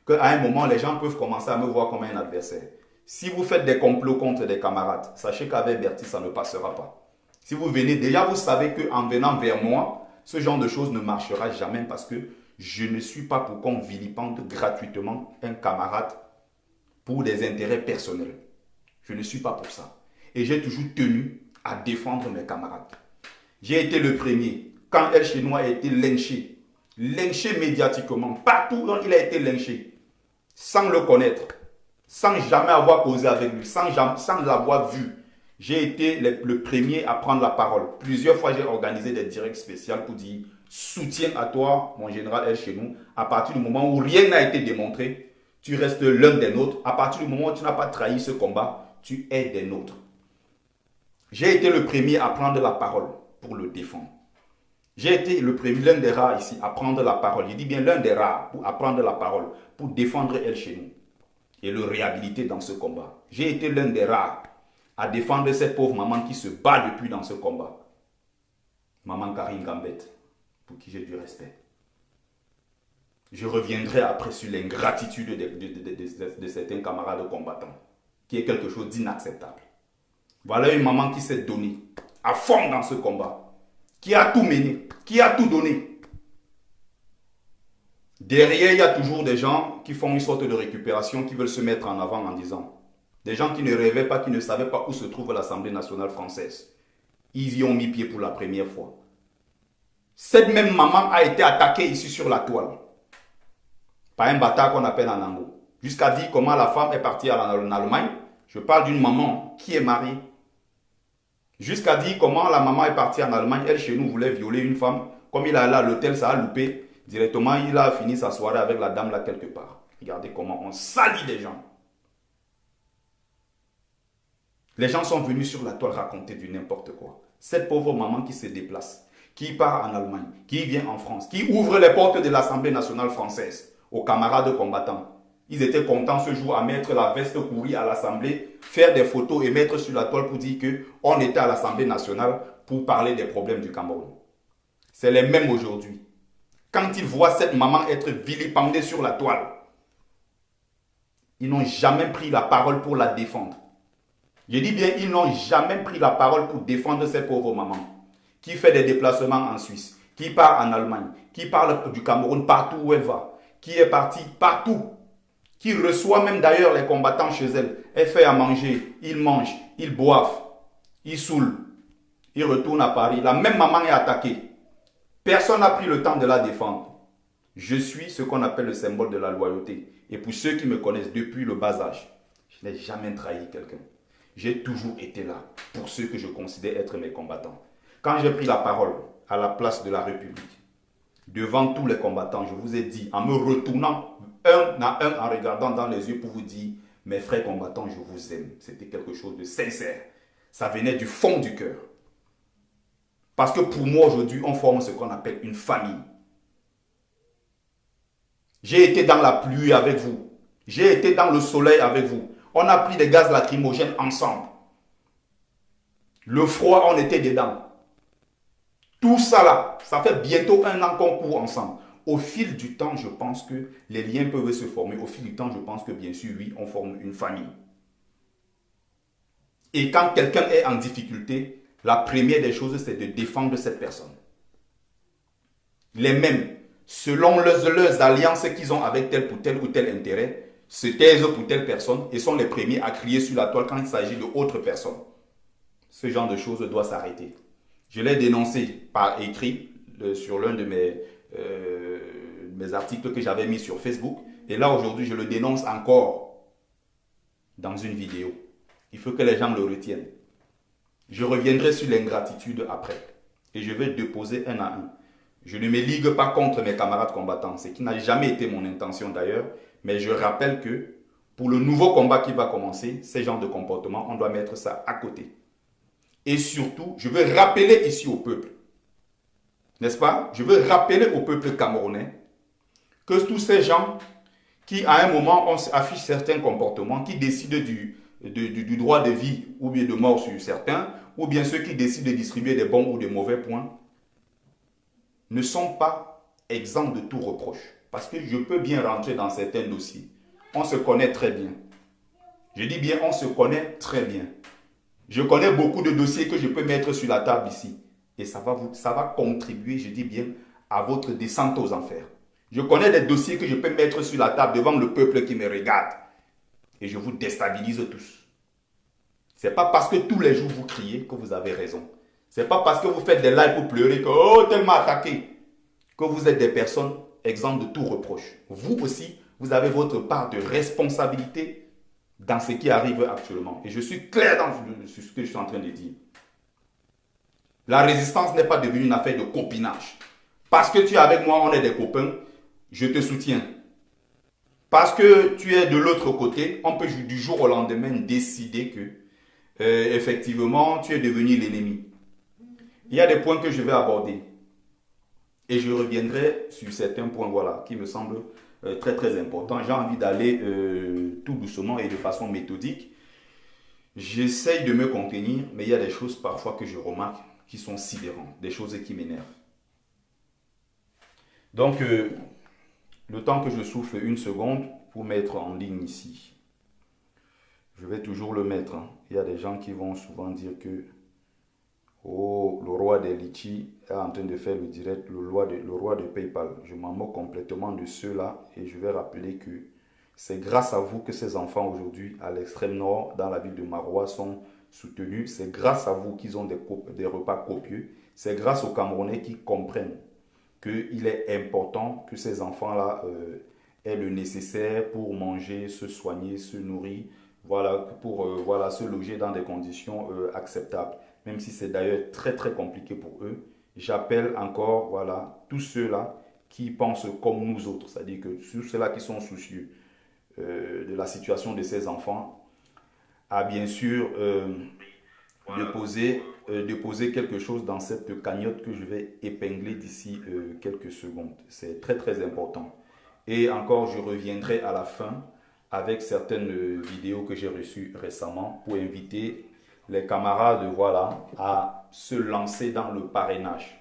qu'à un moment, les gens peuvent commencer à me voir comme un adversaire. Si vous faites des complots contre des camarades, sachez qu'avec Bertie, ça ne passera pas. Si vous venez, déjà vous savez qu'en venant vers moi, ce genre de choses ne marchera jamais parce que je ne suis pas pour qu'on vilipende gratuitement un camarade pour des intérêts personnels. Je ne suis pas pour ça. Et j'ai toujours tenu à défendre mes camarades. J'ai été le premier. Quand El Chenois a été lynché médiatiquement, partout où il a été lynché, sans le connaître, sans jamais avoir causé avec lui, sans l'avoir vu, j'ai été le premier à prendre la parole. Plusieurs fois, j'ai organisé des directs spéciaux pour dire soutien à toi, mon général El Chenou. À partir du moment où rien n'a été démontré, tu restes l'un des nôtres. À partir du moment où tu n'as pas trahi ce combat, tu es des nôtres. J'ai été le premier à prendre la parole pour le défendre. J'ai été le premier, l'un des rares ici à prendre la parole. Je dis bien l'un des rares à prendre la parole pour défendre El Chenou et le réhabiliter dans ce combat. J'ai été l'un des rares à défendre cette pauvre maman qui se bat depuis dans ce combat. Maman Karine Gambette, pour qui j'ai du respect. Je reviendrai après sur l'ingratitude de certains camarades combattants, qui est quelque chose d'inacceptable. Voilà une maman qui s'est donnée à fond dans ce combat, qui a tout mené, qui a tout donné. Derrière, il y a toujours des gens qui font une sorte de récupération, qui veulent se mettre en avant en disant, des gens qui ne rêvaient pas, qui ne savaient pas où se trouve l'Assemblée nationale française. Ils y ont mis pied pour la première fois. Cette même maman a été attaquée ici sur la toile par un bâtard qu'on appelle Anango. Jusqu'à dire comment la femme est partie en Allemagne. Je parle d'une maman qui est mariée. Jusqu'à dire comment la maman est partie en Allemagne. Elle, chez nous, voulait violer une femme. Comme il est allé à l'hôtel, ça a loupé. Directement, il a fini sa soirée avec la dame là quelque part. Regardez comment on salit les gens. Les gens sont venus sur la toile raconter du n'importe quoi. Cette pauvre maman qui se déplace, qui part en Allemagne, qui vient en France, qui ouvre les portes de l'Assemblée nationale française aux camarades combattants. Ils étaient contents ce jour à mettre la veste pourrie à l'Assemblée, faire des photos et mettre sur la toile pour dire qu'on était à l'Assemblée nationale pour parler des problèmes du Cameroun. C'est les mêmes aujourd'hui. Quand ils voient cette maman être vilipendée sur la toile, ils n'ont jamais pris la parole pour la défendre. Je dis bien, ils n'ont jamais pris la parole pour défendre cette pauvre maman qui fait des déplacements en Suisse, qui part en Allemagne, qui parle du Cameroun partout où elle va, qui est partie partout, qui reçoit même d'ailleurs les combattants chez elle. Elle fait à manger, ils mangent, ils boivent, ils saoulent, ils retournent à Paris. La même maman est attaquée. Personne n'a pris le temps de la défendre. Je suis ce qu'on appelle le symbole de la loyauté. Et pour ceux qui me connaissent depuis le bas âge, je n'ai jamais trahi quelqu'un. J'ai toujours été là pour ceux que je considère être mes combattants. Quand j'ai pris la parole à la place de la République, devant tous les combattants, je vous ai dit, en me retournant un à un, en regardant dans les yeux pour vous dire, mes frères combattants, je vous aime. C'était quelque chose de sincère. Ça venait du fond du cœur. Parce que pour moi, aujourd'hui, on forme ce qu'on appelle une famille. J'ai été dans la pluie avec vous. J'ai été dans le soleil avec vous. On a pris des gaz lacrymogènes ensemble. Le froid, on était dedans. Tout ça là, ça fait bientôt 1 an qu'on court ensemble. Au fil du temps, je pense que les liens peuvent se former. Au fil du temps, je pense que bien sûr, oui, on forme une famille. Et quand quelqu'un est en difficulté, La première des choses, c'est de défendre cette personne. Les mêmes, selon leurs alliances qu'ils ont avec tel ou tel intérêt, se taisent pour telle personne et sont les premiers à crier sur la toile quand il s'agit d'autres personnes. Ce genre de choses doit s'arrêter. Je l'ai dénoncé par écrit sur l'un de mes articles que j'avais mis sur Facebook. Et là, aujourd'hui, je le dénonce encore dans une vidéo. Il faut que les gens le retiennent. Je reviendrai sur l'ingratitude après. Et je vais déposer un à un. Je ne me ligue pas contre mes camarades combattants. Ce qui n'a jamais été mon intention d'ailleurs. Mais je rappelle que pour le nouveau combat qui va commencer, ces genres de comportements, on doit mettre ça à côté. Et surtout, je veux rappeler ici au peuple, n'est-ce pas? Je veux rappeler au peuple camerounais que tous ces gens qui, à un moment, affichent certains comportements, qui décident du droit de vie ou bien de mort sur certains, ou bien ceux qui décident de distribuer des bons ou des mauvais points, ne sont pas exempts de tout reproche. Parce que je peux bien rentrer dans certains dossiers. On se connaît très bien. Je dis bien, on se connaît très bien. Je connais beaucoup de dossiers que je peux mettre sur la table ici. Et ça va contribuer, je dis bien, à votre descente aux enfers. Je connais des dossiers que je peux mettre sur la table devant le peuple qui me regarde. Et je vous déstabilise tous. Ce n'est pas parce que tous les jours vous criez que vous avez raison. Ce n'est pas parce que vous faites des lives pour pleurer que, oh, tellement attaqué, que vous êtes des personnes exemptes de tout reproche. Vous aussi, vous avez votre part de responsabilité dans ce qui arrive actuellement. Et je suis clair dans ce que je suis en train de dire. La résistance n'est pas devenue une affaire de copinage. Parce que tu es avec moi, on est des copains, je te soutiens. Parce que tu es de l'autre côté, on peut du jour au lendemain décider que, effectivement, tu es devenu l'ennemi. Il y a des points que je vais aborder. Et je reviendrai sur certains points, voilà, qui me semblent très très importants. J'ai envie d'aller tout doucement et de façon méthodique. J'essaye de me contenir, mais il y a des choses parfois que je remarque qui sont sidérantes, des choses qui m'énervent. Donc, le temps que je souffle une seconde pour mettre en ligne ici. Je vais toujours le mettre. Hein. Il y a des gens qui vont souvent dire que oh, le roi des litchis est en train de faire le direct, le roi de PayPal. Je m'en moque complètement de ceux-là et je vais rappeler que c'est grâce à vous que ces enfants aujourd'hui à l'extrême nord, dans la ville de Maroua, sont soutenus. C'est grâce à vous qu'ils ont des repas copieux. C'est grâce aux Camerounais qui comprennent qu'il est important que ces enfants-là aient le nécessaire pour manger, se soigner, se nourrir, voilà, pour voilà, se loger dans des conditions acceptables. Même si c'est d'ailleurs très très compliqué pour eux, j'appelle encore voilà, tous ceux-là qui pensent comme nous autres, c'est-à-dire que tous ceux-là qui sont soucieux de la situation de ces enfants, à bien sûr déposer quelque chose dans cette cagnotte que je vais épingler d'ici quelques secondes. C'est très très important. Et encore, je reviendrai à la fin avec certaines vidéos que j'ai reçues récemment pour inviter les camarades voilà, à se lancer dans le parrainage.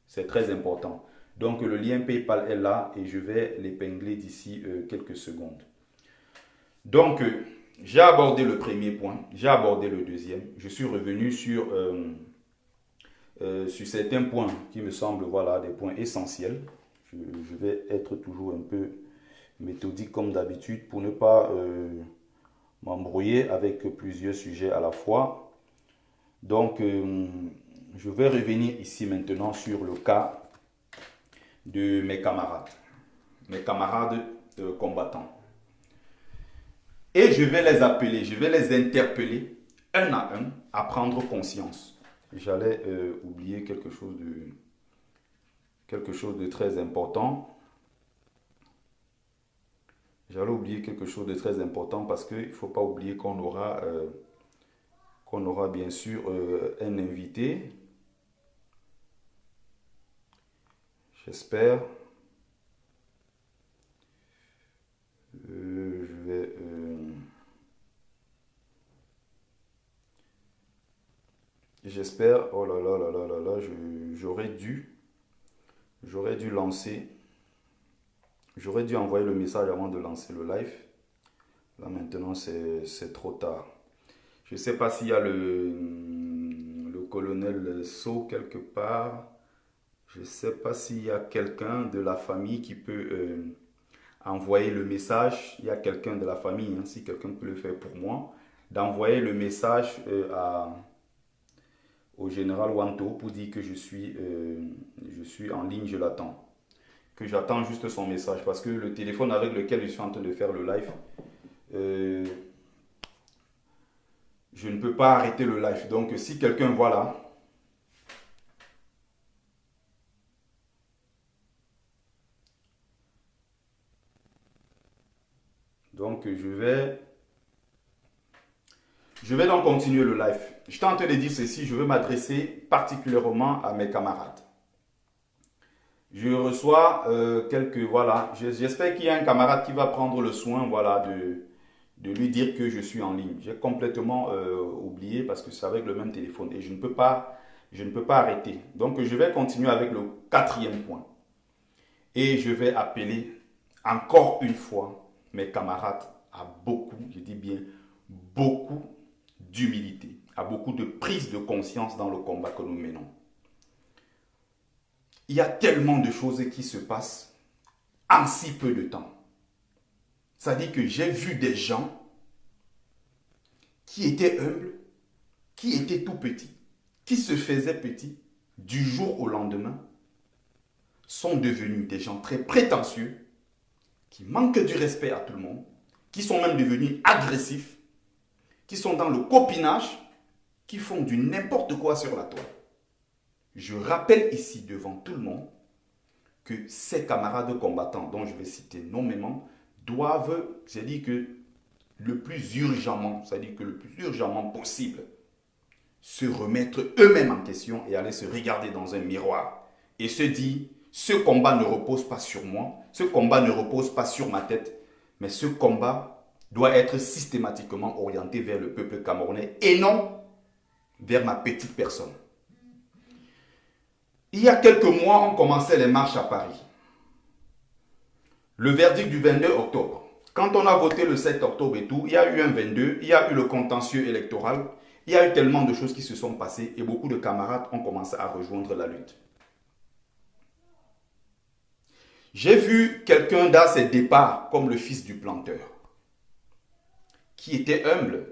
C'est très important. Donc le lien PayPal est là et je vais l'épingler d'ici quelques secondes. Donc, j'ai abordé le premier point, j'ai abordé le deuxième. Je suis revenu sur certains points qui me semblent voilà, des points essentiels. Je vais être toujours un peu méthodique comme d'habitude pour ne pas m'embrouiller avec plusieurs sujets à la fois. Donc, je vais revenir ici maintenant sur le cas de mes camarades combattants. Et je vais les appeler, je vais les interpeller un à un à prendre conscience. J'allais oublier quelque chose de très important. J'allais oublier quelque chose de très important parce qu'il ne faut pas oublier qu'on aura bien sûr un invité. J'espère. J'espère, oh là là là là là là, j'aurais dû lancer, j'aurais dû envoyer le message avant de lancer le live. Là maintenant c'est trop tard. Je ne sais pas s'il y a le colonel So quelque part. Je ne sais pas s'il y a quelqu'un de la famille qui peut envoyer le message. Il y a quelqu'un de la famille, hein, si quelqu'un peut le faire pour moi, d'envoyer le message au général Wanto pour dire que je suis en ligne, je l'attends. Que j'attends juste son message parce que le téléphone avec lequel je suis en train de faire le live, je ne peux pas arrêter le live. Donc si quelqu'un voit là, donc je vais donc continuer le live. J'étais en train de dire ceci, je veux m'adresser particulièrement à mes camarades. Je reçois quelques, voilà, j'espère qu'il y a un camarade qui va prendre le soin, voilà, de lui dire que je suis en ligne. J'ai complètement oublié parce que c'est avec le même téléphone et je ne peux pas arrêter. Donc je vais continuer avec le quatrième point. Et je vais appeler encore une fois mes camarades à beaucoup, je dis bien beaucoup d'humilité, à beaucoup de prise de conscience dans le combat que nous menons. Il y a tellement de choses qui se passent en si peu de temps. C'est-à-dire que j'ai vu des gens qui étaient humbles, qui étaient tout petits, qui se faisaient petits, du jour au lendemain, sont devenus des gens très prétentieux, qui manquent du respect à tout le monde, qui sont même devenus agressifs, qui sont dans le copinage, qui font du n'importe quoi sur la toile. Je rappelle ici devant tout le monde que ces camarades combattants, dont je vais citer nommément, doivent, c'est-à-dire que le plus urgemment, c'est-à-dire que le plus urgemment possible, se remettre eux-mêmes en question et aller se regarder dans un miroir et se dire, ce combat ne repose pas sur moi, ce combat ne repose pas sur ma tête, mais ce combat doit être systématiquement orienté vers le peuple camerounais et non vers ma petite personne. Il y a quelques mois, on commençait les marches à Paris. Le verdict du 22 octobre. Quand on a voté le 7 octobre et tout, il y a eu un 22, il y a eu le contentieux électoral, il y a eu tellement de choses qui se sont passées et beaucoup de camarades ont commencé à rejoindre la lutte. J'ai vu quelqu'un dans ses départs comme le fils du planteur, qui était humble,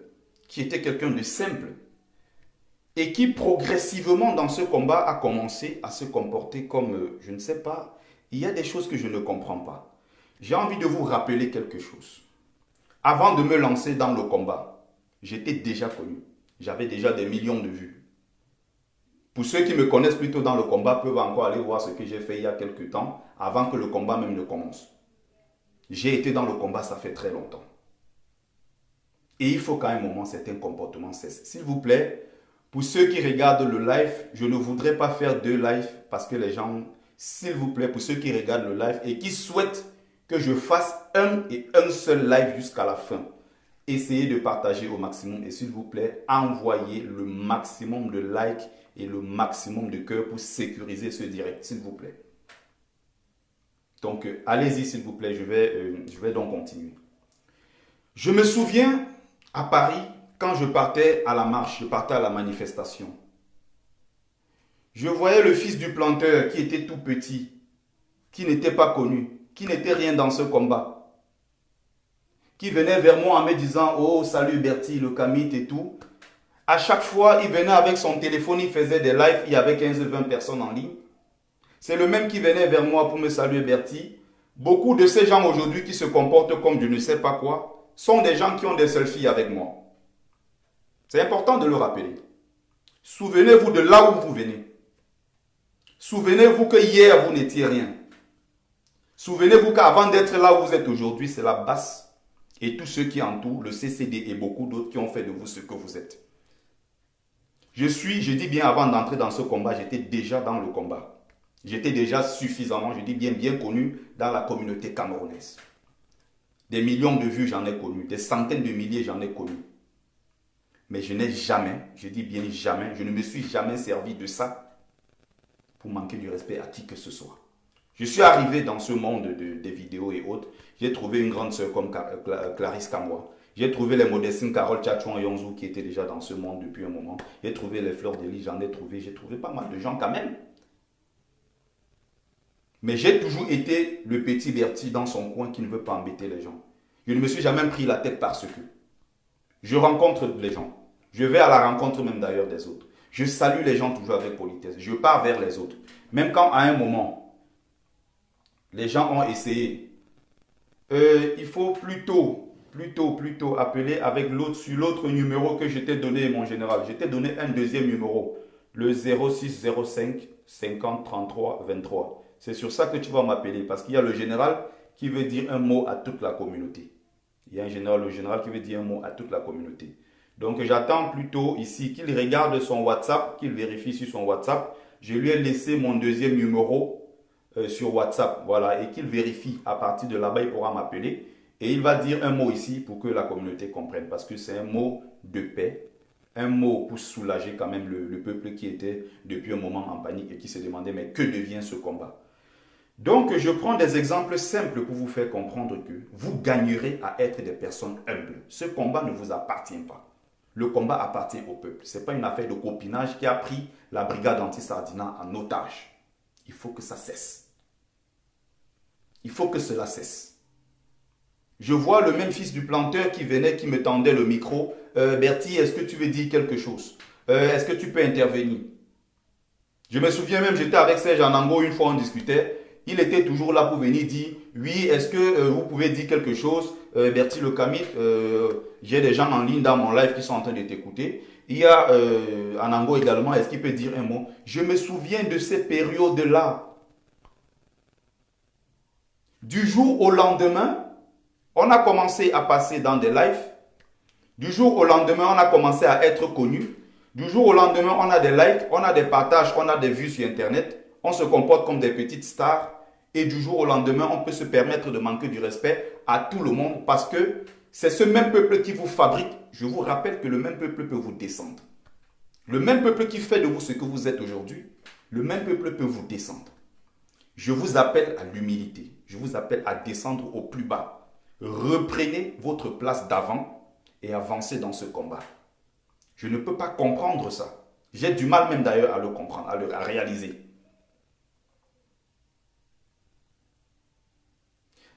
qui était quelqu'un de simple, et qui progressivement dans ce combat a commencé à se comporter comme, je ne sais pas, il y a des choses que je ne comprends pas. J'ai envie de vous rappeler quelque chose. Avant de me lancer dans le combat, j'étais déjà connu. J'avais déjà des millions de vues. Pour ceux qui me connaissent plutôt dans le combat, peuvent encore aller voir ce que j'ai fait il y a quelques temps, avant que le combat même ne commence. J'ai été dans le combat, ça fait très longtemps. Et il faut qu'à un moment, certains comportements cessent. S'il vous plaît, pour ceux qui regardent le live, je ne voudrais pas faire 2 lives parce que les gens, s'il vous plaît, pour ceux qui regardent le live et qui souhaitent que je fasse un seul live jusqu'à la fin, essayez de partager au maximum et s'il vous plaît, envoyez le maximum de likes et le maximum de cœurs pour sécuriser ce direct, s'il vous plaît. Donc, allez-y, s'il vous plaît, je vais donc continuer. Je me souviens à Paris, quand je partais à la marche, je partais à la manifestation. Je voyais le fils du planteur qui était tout petit, qui n'était pas connu, qui n'était rien dans ce combat, qui venait vers moi en me disant « Oh, salut Bertie, le Kamit et tout ». À chaque fois, il venait avec son téléphone, il faisait des lives, il y avait 15-20 personnes en ligne. C'est le même qui venait vers moi pour me saluer Bertie. Beaucoup de ces gens aujourd'hui qui se comportent comme je ne sais pas quoi, sont des gens qui ont des selfies avec moi. C'est important de le rappeler. Souvenez-vous de là où vous venez. Souvenez-vous que hier, vous n'étiez rien. Souvenez-vous qu'avant d'être là où vous êtes aujourd'hui, c'est la basse et tous ceux qui entourent, le CCD et beaucoup d'autres qui ont fait de vous ce que vous êtes. Je dis bien avant d'entrer dans ce combat, j'étais déjà dans le combat. J'étais déjà suffisamment, je dis bien connu dans la communauté camerounaise. Des millions de vues, j'en ai connu. Des centaines de milliers, j'en ai connu. Mais je n'ai jamais, je dis bien jamais, je ne me suis jamais servi de ça pour manquer du respect à qui que ce soit. Je suis arrivé dans ce monde des vidéos et autres. J'ai trouvé une grande sœur comme Clarisse Kamoua. J'ai trouvé les Modestine, Carole, Tchatchouan et Yonzou qui étaient déjà dans ce monde depuis un moment. J'ai trouvé les Fleurs de Lys, j'ai trouvé pas mal de gens quand même. Mais j'ai toujours été le petit Bertie dans son coin qui ne veut pas embêter les gens. Je ne me suis jamais pris la tête parce que je rencontre les gens. Je vais à la rencontre même d'ailleurs des autres. Je salue les gens toujours avec politesse. Je pars vers les autres. Même quand à un moment, les gens ont essayé. Il faut plutôt appeler avec l'autre sur l'autre numéro que je t'ai donné, mon général. Je t'ai donné un deuxième numéro, le 0605 50 33 23. C'est sur ça que tu vas m'appeler parce qu'il y a le général qui veut dire un mot à toute la communauté. Il y a le général qui veut dire un mot à toute la communauté. Donc j'attends plutôt ici qu'il regarde son WhatsApp, qu'il vérifie sur son WhatsApp. Je lui ai laissé mon deuxième numéro sur WhatsApp, voilà, et qu'il vérifie. À partir de là-bas, il pourra m'appeler et il va dire un mot ici pour que la communauté comprenne, parce que c'est un mot de paix, un mot pour soulager quand même le peuple qui était depuis un moment en panique et qui se demandait mais que devient ce combat. Donc je prends des exemples simples pour vous faire comprendre que vous gagnerez à être des personnes humbles. Ce combat ne vous appartient pas. Le combat appartient au peuple. Ce n'est pas une affaire de copinage qui a pris la brigade anti-Sardina en otage. Il faut que ça cesse. Il faut que cela cesse. Je vois le même fils du planteur qui venait, qui me tendait le micro. Bertie, est-ce que tu veux dire quelque chose? Est-ce que tu peux intervenir? Je me souviens même, j'étais avec Serge Anango, une fois on discutait. Il était toujours là pour venir dire, oui, est-ce que vous pouvez dire quelque chose? Bertie Le Camit, j'ai des gens en ligne dans mon live qui sont en train de t'écouter. Il y a Anango également, est-ce qu'il peut dire un mot? Je me souviens de ces périodes-là. Du jour au lendemain, on a commencé à passer dans des lives. Du jour au lendemain, on a commencé à être connu. Du jour au lendemain, on a des likes, on a des partages, on a des vues sur Internet. On se comporte comme des petites stars. Et du jour au lendemain, on peut se permettre de manquer du respect à tout le monde parce que c'est ce même peuple qui vous fabrique. Je vous rappelle que le même peuple peut vous descendre. Le même peuple qui fait de vous ce que vous êtes aujourd'hui, le même peuple peut vous descendre. Je vous appelle à l'humilité. Je vous appelle à descendre au plus bas. Reprenez votre place d'avant et avancez dans ce combat. Je ne peux pas comprendre ça. J'ai du mal même d'ailleurs à le comprendre, à réaliser.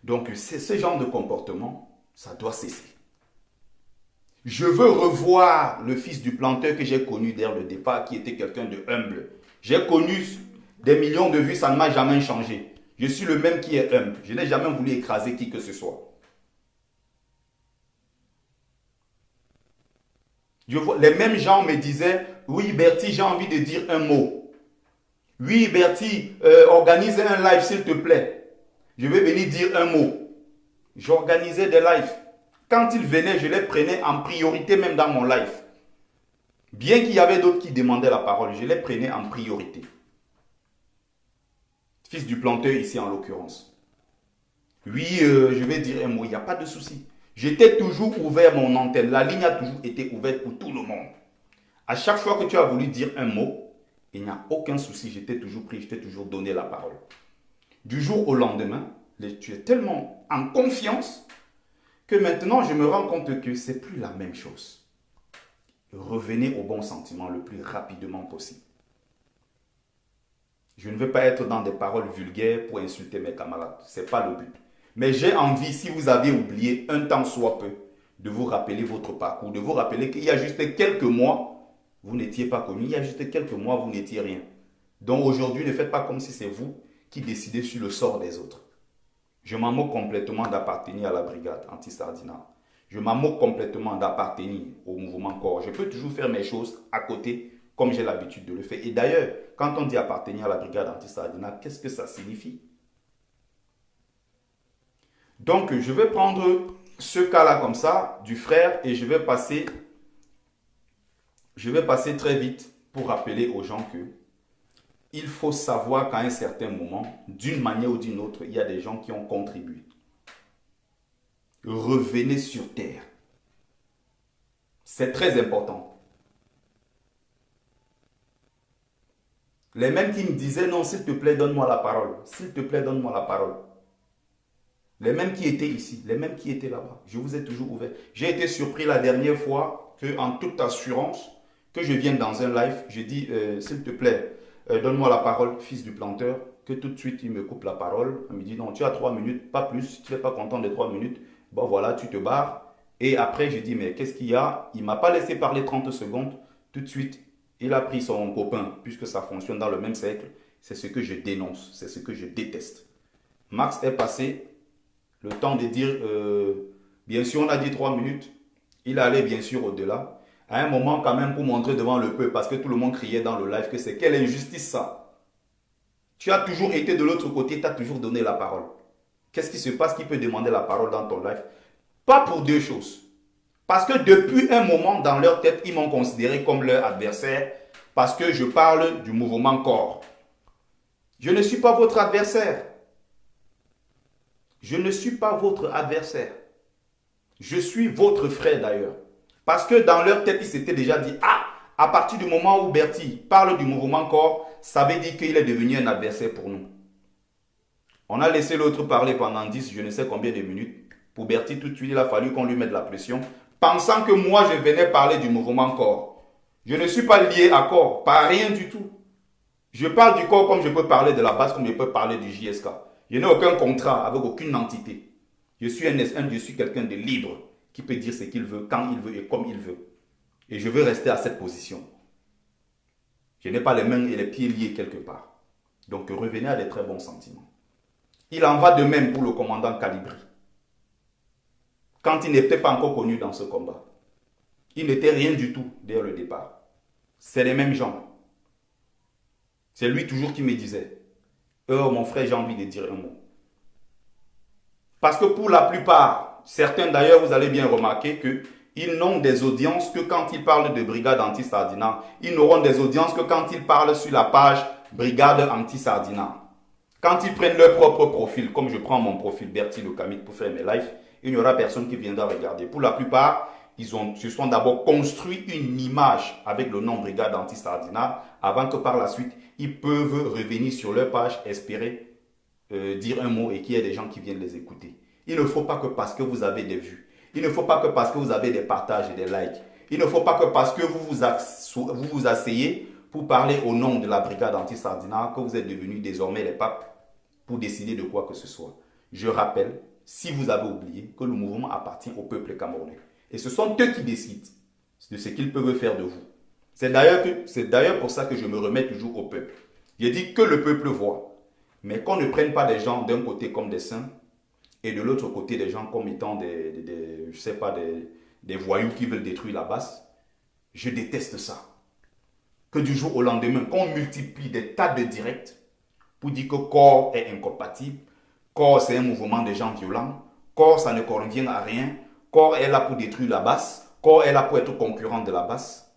Donc ce genre de comportement, ça doit cesser. Je veux revoir le fils du planteur que j'ai connu dès le départ, qui était quelqu'un de humble. J'ai connu des millions de vues, ça ne m'a jamais changé. Je suis le même qui est humble. Je n'ai jamais voulu écraser qui que ce soit. Les mêmes gens me disaient, oui Bertie, j'ai envie de dire un mot. Oui Bertie, organise un live s'il te plaît. Je vais venir dire un mot. J'organisais des lives. Quand ils venaient, je les prenais en priorité même dans mon live. Bien qu'il y avait d'autres qui demandaient la parole, je les prenais en priorité. Fils du planteur ici en l'occurrence. Oui, je vais dire un mot, il n'y a pas de souci. J'étais toujours ouvert mon antenne. La ligne a toujours été ouverte pour tout le monde. À chaque fois que tu as voulu dire un mot, il n'y a aucun souci. J'étais toujours pris, je t'ai toujours donné la parole. Du jour au lendemain, tu es tellement en confiance que maintenant je me rends compte que ce n'est plus la même chose. Revenez au bon sentiment le plus rapidement possible. Je ne veux pas être dans des paroles vulgaires pour insulter mes camarades. Ce n'est pas le but. Mais j'ai envie, si vous avez oublié un temps soit peu, de vous rappeler votre parcours, de vous rappeler qu'il y a juste quelques mois, vous n'étiez pas connu. Il y a juste quelques mois, vous n'étiez rien. Donc aujourd'hui, ne faites pas comme si c'est vous qui décidez sur le sort des autres. Je m'en moque complètement d'appartenir à la brigade anti-Sardina. Je m'en moque complètement d'appartenir au mouvement corps. Je peux toujours faire mes choses à côté, comme j'ai l'habitude de le faire. Et d'ailleurs, quand on dit appartenir à la brigade anti-Sardina, qu'est-ce que ça signifie? Donc, je vais prendre ce cas-là comme ça, du frère, et je vais passer très vite pour rappeler aux gens que il faut savoir qu'à un certain moment, d'une manière ou d'une autre, il y a des gens qui ont contribué. Revenez sur terre. C'est très important. Les mêmes qui me disaient, non, s'il te plaît, donne-moi la parole. S'il te plaît, donne-moi la parole. Les mêmes qui étaient ici, les mêmes qui étaient là-bas. Je vous ai toujours ouvert. J'ai été surpris la dernière fois que, en toute assurance, que je vienne dans un live, je dis, s'il te plaît, donne-moi la parole, fils du planteur, que tout de suite il me coupe la parole. Il me dit, non, tu as 3 minutes, pas plus, tu n'es pas content des 3 minutes. Bon voilà, tu te barres. Et après, je dis, mais qu'est-ce qu'il y a? Il ne m'a pas laissé parler 30 secondes. Tout de suite, il a pris son copain, puisque ça fonctionne dans le même cercle. C'est ce que je dénonce, c'est ce que je déteste. Max est passé le temps de dire, bien sûr, on a dit 3 minutes. Il allait bien sûr au-delà. À un moment, quand même, pour montrer devant le peuple, parce que tout le monde criait dans le live que c'est quelle injustice ça. Tu as toujours été de l'autre côté, tu as toujours donné la parole. Qu'est-ce qui se passe qui peut demander la parole dans ton live? Pas pour deux choses. Parce que depuis un moment, dans leur tête, ils m'ont considéré comme leur adversaire parce que je parle du mouvement corps. Je ne suis pas votre adversaire. Je ne suis pas votre adversaire. Je suis votre frère d'ailleurs. Parce que dans leur tête, ils s'étaient déjà dit, ah, à partir du moment où Bertie parle du mouvement corps, ça veut dire qu'il est devenu un adversaire pour nous. On a laissé l'autre parler pendant 10, je ne sais combien de minutes. Pour Bertie, tout de suite, il a fallu qu'on lui mette la pression, pensant que moi, je venais parler du mouvement corps. Je ne suis pas lié à corps, pas rien du tout. Je parle du corps comme je peux parler de la base, comme je peux parler du JSK. Je n'ai aucun contrat avec aucune entité. Je suis un S1, je suis quelqu'un de libre qui peut dire ce qu'il veut, quand il veut et comme il veut. Et je veux rester à cette position. Je n'ai pas les mains et les pieds liés quelque part. Donc revenez à des très bons sentiments. Il en va de même pour le commandant Calibri. Quand il n'était pas encore connu dans ce combat. Il n'était rien du tout dès le départ. C'est les mêmes gens. C'est lui toujours qui me disait, mon frère, j'ai envie de dire un mot. Parce que pour la plupart, certains d'ailleurs, vous allez bien remarquer qu'ils n'ont des audiences que quand ils parlent de brigade anti-Sardina. Ils n'auront des audiences que quand ils parlent sur la page brigade anti-Sardina. Quand ils prennent leur propre profil, comme je prends mon profil Bertie Le Camit pour faire mes lives, il n'y aura personne qui viendra regarder. Pour la plupart, ils se sont d'abord construit une image avec le nom brigade anti-Sardina avant que par la suite, ils peuvent revenir sur leur page, espérer dire un mot et qu'il y ait des gens qui viennent les écouter. Il ne faut pas que parce que vous avez des vues, il ne faut pas que parce que vous avez des partages et des likes, il ne faut pas que parce que vous vous asseyez pour parler au nom de la brigade anti-Sardina que vous êtes devenus désormais les papes pour décider de quoi que ce soit. Je rappelle, si vous avez oublié, que le mouvement appartient au peuple camerounais. Et ce sont eux qui décident de ce qu'ils peuvent faire de vous. C'est d'ailleurs pour ça que je me remets toujours au peuple. Je dis que le peuple voit. Mais qu'on ne prenne pas des gens d'un côté comme des saints et de l'autre côté des gens comme étant je sais pas, des voyous qui veulent détruire la base. Je déteste ça. Que du jour au lendemain, qu'on multiplie des tas de directs pour dire que corps est incompatible, corps c'est un mouvement de gens violents, corps ça ne convient à rien, corps est là pour détruire la base, corps est là pour être concurrent de la base.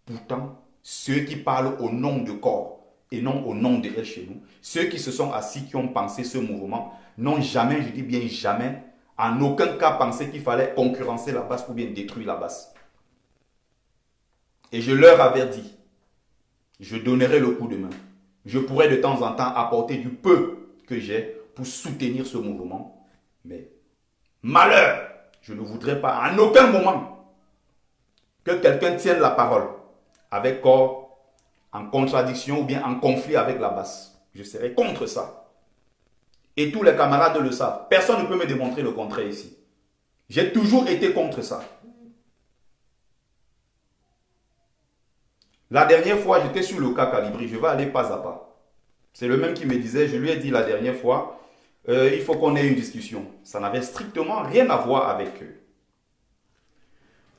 Pourtant, ceux qui parlent au nom de corps et non au nom de elle chez nous, ceux qui se sont assis, qui ont pensé ce mouvement, n'ont jamais, je dis bien jamais, en aucun cas pensé qu'il fallait concurrencer la base pour bien détruire la base. Et je leur avais dit, je donnerai le coup de main. Je pourrais de temps en temps apporter du peu que j'ai pour soutenir ce mouvement. Mais malheur, je ne voudrais pas en aucun moment que quelqu'un tienne la parole avec corps en contradiction ou bien en conflit avec la base. Je serai contre ça. Et tous les camarades le savent. Personne ne peut me démontrer le contraire ici. J'ai toujours été contre ça. La dernière fois, j'étais sur le cas Calibri. Je vais aller pas à pas. C'est le même qui me disait, je lui ai dit la dernière fois, il faut qu'on ait une discussion. Ça n'avait strictement rien à voir avec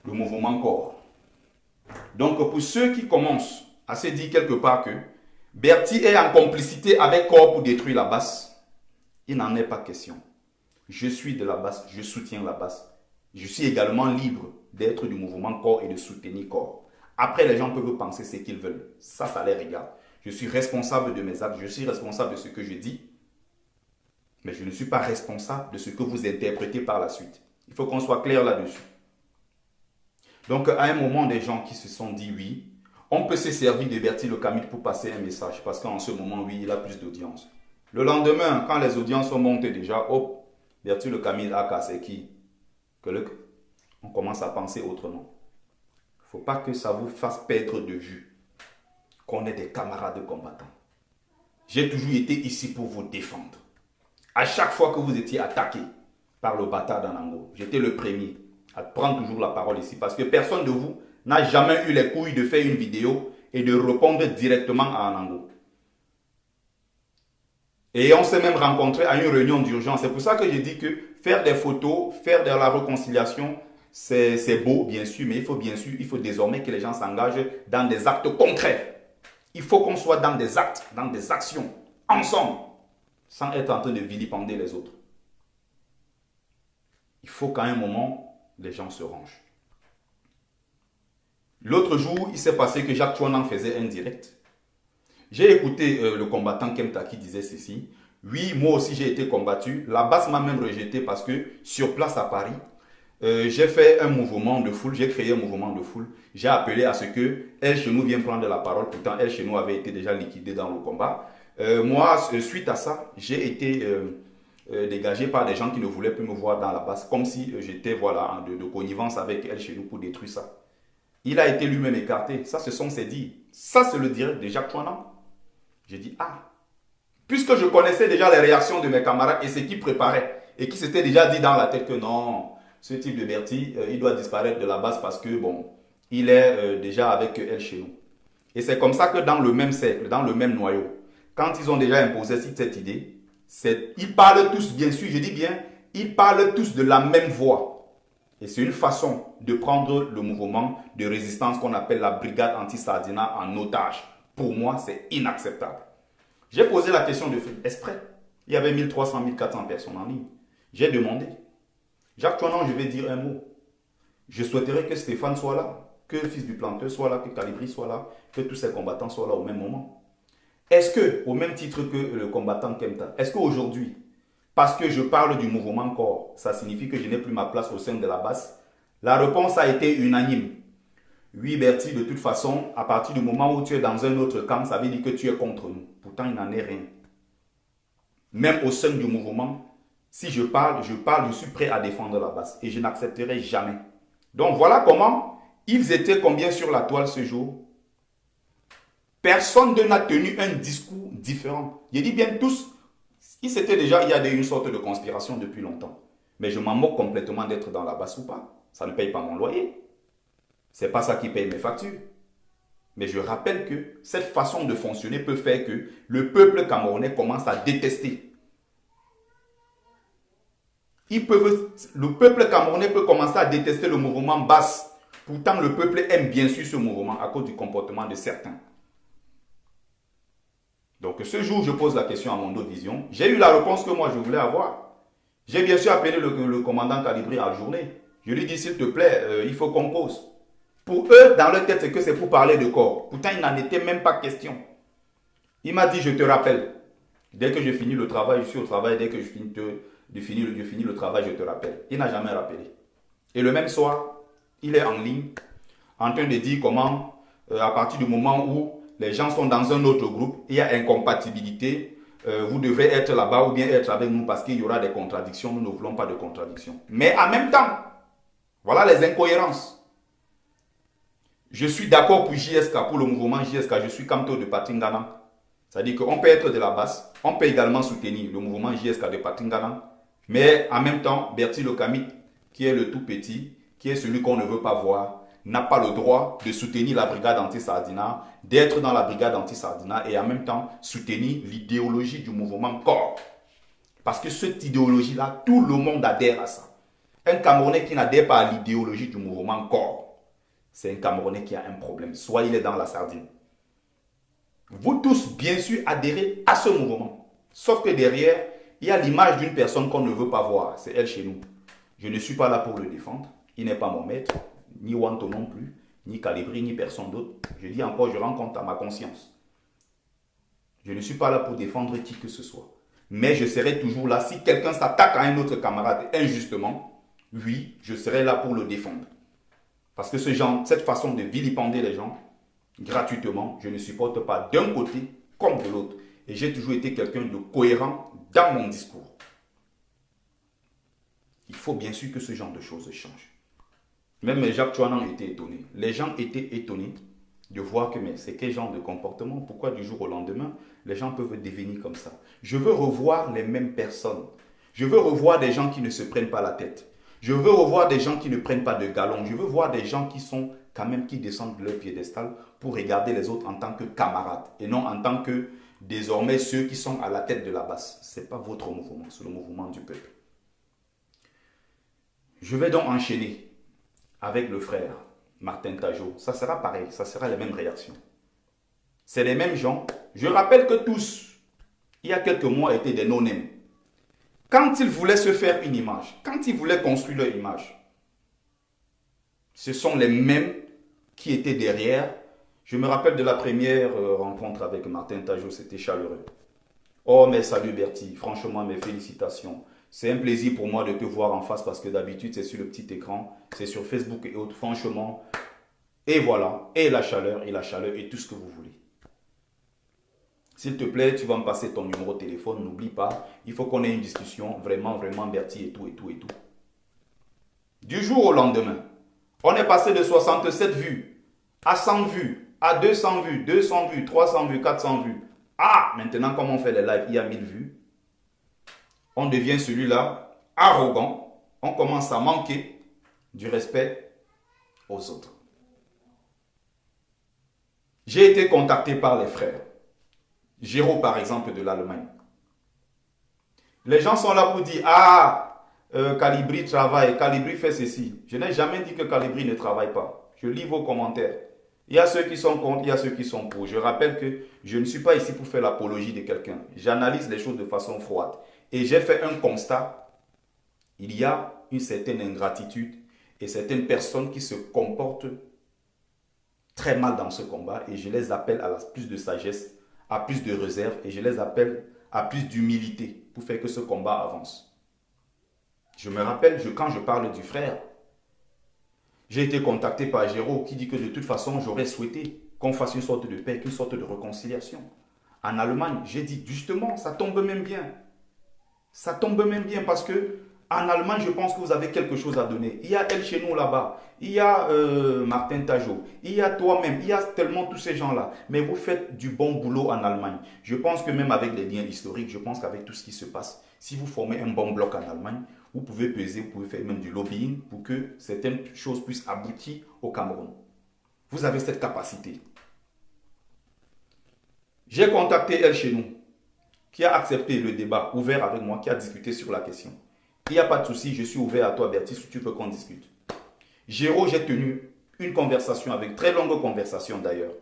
le mouvement corps. Donc pour ceux qui commencent à se dire quelque part que Bertie est en complicité avec corps pour détruire la base, il n'en est pas question. Je suis de la base, je soutiens la base. Je suis également libre d'être du mouvement corps et de soutenir corps. Après, les gens peuvent penser ce qu'ils veulent. Ça les regarde. Je suis responsable de mes actes, je suis responsable de ce que je dis, mais je ne suis pas responsable de ce que vous interprétez par la suite. Il faut qu'on soit clair là-dessus. Donc, à un moment, des gens qui se sont dit oui, on peut se servir de Bertie Le Camit pour passer un message, parce qu'en ce moment, oui, il a plus d'audience. Le lendemain, quand les audiences sont montées déjà, hop, Bertie Le Camille Aka, c'est qui? On commence à penser autrement. Il ne faut pas que ça vous fasse perdre de vue qu'on est des camarades combattants. J'ai toujours été ici pour vous défendre. À chaque fois que vous étiez attaqué par le bâtard d'Anango, j'étais le premier à prendre toujours la parole ici parce que personne de vous n'a jamais eu les couilles de faire une vidéo et de répondre directement à Anango. Et on s'est même rencontré à une réunion d'urgence. C'est pour ça que j'ai dit que faire des photos, faire de la réconciliation, c'est beau, bien sûr, mais il faut désormais que les gens s'engagent dans des actes concrets. Il faut qu'on soit dans des actes, dans des actions, ensemble, sans être en train de vilipender les autres. Il faut qu'à un moment, les gens se rangent. L'autre jour, il s'est passé que Jacques Chouanan faisait un direct. J'ai écouté le combattant Kemta qui disait ceci. Oui, moi aussi j'ai été combattu. La base m'a même rejeté parce que sur place à Paris, j'ai fait un mouvement de foule, j'ai créé un mouvement de foule. J'ai appelé à ce que El Chenou vienne prendre la parole. Pourtant, El Chenou avait été déjà liquidé dans le combat. Moi, suite à ça, j'ai été dégagé par des gens qui ne voulaient plus me voir dans la base, comme si j'étais voilà, de connivence avec El Chenou pour détruire ça. Il a été lui-même écarté. Ça, ce sont ses dires. Ça, c'est le direct de Jacques Chouanan. J'ai dit, ah, puisque je connaissais déjà les réactions de mes camarades et ce qu'ils préparaient, et qui s'étaient déjà dit dans la tête que non, ce type de Bertie, il doit disparaître de la base parce que, bon, il est déjà avec El Chenou. Et c'est comme ça que dans le même cercle, dans le même noyau, quand ils ont déjà imposé cette idée, ils parlent tous, bien sûr, je dis bien, ils parlent tous de la même voix. Et c'est une façon de prendre le mouvement de résistance qu'on appelle la brigade anti-Sardina en otage. Pour moi, c'est inacceptable. J'ai posé la question de exprès. Il y avait 1300, 1400 personnes en ligne. J'ai demandé. Jacques Chouanan, je vais dire un mot. Je souhaiterais que Stéphane soit là, que le fils du planteur soit là, que Calibri soit là, que tous ces combattants soient là au même moment. Est-ce que, au même titre que le combattant Kemta, est-ce qu'aujourd'hui, parce que je parle du mouvement corps, ça signifie que je n'ai plus ma place au sein de la base? La réponse a été unanime. Oui, Bertie, de toute façon, à partir du moment où tu es dans un autre camp, ça veut dire que tu es contre nous. Pourtant, il n'en est rien. Même au sein du mouvement, si je parle, je suis prêt à défendre la base. Et je n'accepterai jamais. Donc voilà comment ils étaient combien sur la toile ce jour. Personne n'a tenu un discours différent. Je dis bien tous, il y a une sorte de conspiration depuis longtemps. Mais je m'en moque complètement d'être dans la base ou pas. Ça ne paye pas mon loyer. C'est pas ça qui paye mes factures. Mais je rappelle que cette façon de fonctionner peut faire que le peuple camerounais commence à détester. Le peuple camerounais peut commencer à détester le mouvement basse. Pourtant, le peuple aime bien sûr ce mouvement à cause du comportement de certains. Donc ce jour, je pose la question à Mondo Vision. J'ai eu la réponse que moi je voulais avoir. J'ai bien sûr appelé le commandant Calibri à la journée. Je lui dis, s'il te plaît, il faut qu'on cause. Pour eux, dans leur tête, c'est que c'est pour parler de corps. Pourtant, il n'en était même pas question. Il m'a dit, je te rappelle. Dès que je finis le travail, je suis au travail. Dès que je finis le travail, je te rappelle. Il n'a jamais rappelé. Et le même soir, il est en ligne, en train de dire comment, à partir du moment où les gens sont dans un autre groupe, il y a incompatibilité, vous devrez être là-bas ou bien être avec nous parce qu'il y aura des contradictions. Nous ne voulons pas de contradictions. Mais en même temps, voilà les incohérences. Je suis d'accord pour JSK, pour le mouvement JSK. Je suis Kamto de Patingana. C'est-à-dire qu'on peut être de la base. On peut également soutenir le mouvement JSK de Patingana. Mais en même temps, Bertie Le Camille, qui est le tout petit, qui est celui qu'on ne veut pas voir, n'a pas le droit de soutenir la brigade anti-Sardina, d'être dans la brigade anti-Sardina et en même temps soutenir l'idéologie du mouvement corps. Parce que cette idéologie-là, tout le monde adhère à ça. Un Camerounais qui n'adhère pas à l'idéologie du mouvement corps, c'est un Camerounais qui a un problème. Soit il est dans la sardine. Vous tous, bien sûr, adhérez à ce mouvement. Sauf que derrière, il y a l'image d'une personne qu'on ne veut pas voir. C'est elle chez nous. Je ne suis pas là pour le défendre. Il n'est pas mon maître. Ni Wanto non plus. Ni Calibri, ni personne d'autre. Je dis encore, je rends compte à ma conscience. Je ne suis pas là pour défendre qui que ce soit. Mais je serai toujours là. Si quelqu'un s'attaque à un autre camarade injustement, oui, je serai là pour le défendre. Parce que cette façon de vilipender les gens gratuitement, je ne supporte pas d'un côté comme de l'autre. Et j'ai toujours été quelqu'un de cohérent dans mon discours. Il faut bien sûr que ce genre de choses changent. Même Jacques Chouanan était étonné. Les gens étaient étonnés de voir que mais c'est quel genre de comportement, pourquoi du jour au lendemain, les gens peuvent devenir comme ça. Je veux revoir les mêmes personnes. Je veux revoir des gens qui ne se prennent pas la tête. Je veux revoir des gens qui ne prennent pas de galons. Je veux voir des gens qui sont quand même, qui descendent de leur piédestal pour regarder les autres en tant que camarades et non en tant que désormais ceux qui sont à la tête de la base. Ce n'est pas votre mouvement, c'est le mouvement du peuple. Je vais donc enchaîner avec le frère Martin Tajot. Ça sera pareil, ça sera les mêmes réactions. C'est les mêmes gens. Je rappelle que tous, il y a quelques mois, étaient des non-name. Quand ils voulaient se faire une image, quand ils voulaient construire leur image, ce sont les mêmes qui étaient derrière. Je me rappelle de la première rencontre avec Martin Tajot, c'était chaleureux. Oh, mais salut Bertie, franchement, mes félicitations. C'est un plaisir pour moi de te voir en face parce que d'habitude, c'est sur le petit écran, c'est sur Facebook et autres, franchement. Et voilà, et la chaleur et tout ce que vous voulez. S'il te plaît, tu vas me passer ton numéro de téléphone, n'oublie pas, il faut qu'on ait une discussion, vraiment, vraiment Bertie et tout, et tout, et tout. Du jour au lendemain, on est passé de 67 vues à 100 vues, à 200 vues, 200 vues, 300 vues, 400 vues. Ah, maintenant, comme on fait les lives, il y a 1000 vues. On devient celui-là arrogant. On commence à manquer du respect aux autres. J'ai été contacté par les frères. Géraud, par exemple, de l'Allemagne. Les gens sont là pour dire, ah, Calibri travaille, Calibri fait ceci. Je n'ai jamais dit que Calibri ne travaille pas. Je lis vos commentaires. Il y a ceux qui sont contre, il y a ceux qui sont pour. Je rappelle que je ne suis pas ici pour faire l'apologie de quelqu'un. J'analyse les choses de façon froide. Et j'ai fait un constat. Il y a une certaine ingratitude et certaines personnes qui se comportent très mal dans ce combat. Et je les appelle à plus de sagesse, à plus de réserve. Et je les appelle à plus d'humilité pour faire que ce combat avance. Je me rappelle, quand je parle du frère, j'ai été contacté par Géraud qui dit que de toute façon, j'aurais souhaité qu'on fasse une sorte de paix, une sorte de réconciliation. En Allemagne, j'ai dit justement, ça tombe même bien. Ça tombe même bien parce que en Allemagne, je pense que vous avez quelque chose à donner. Il y a El chez nous là-bas, il y a Martin Tajot, il y a toi-même, il y a tellement tous ces gens-là. Mais vous faites du bon boulot en Allemagne. Je pense que même avec les liens historiques, je pense qu'avec tout ce qui se passe, si vous formez un bon bloc en Allemagne, vous pouvez peser, vous pouvez faire même du lobbying pour que certaines choses puissent aboutir au Cameroun. Vous avez cette capacité. J'ai contacté El chez nous, qui a accepté le débat ouvert avec moi, qui a discuté sur la question. Il n'y a pas de souci, je suis ouvert à toi, Bertie, si tu veux qu'on discute. Géraud, j'ai tenu une conversation avec, très longue conversation d'ailleurs.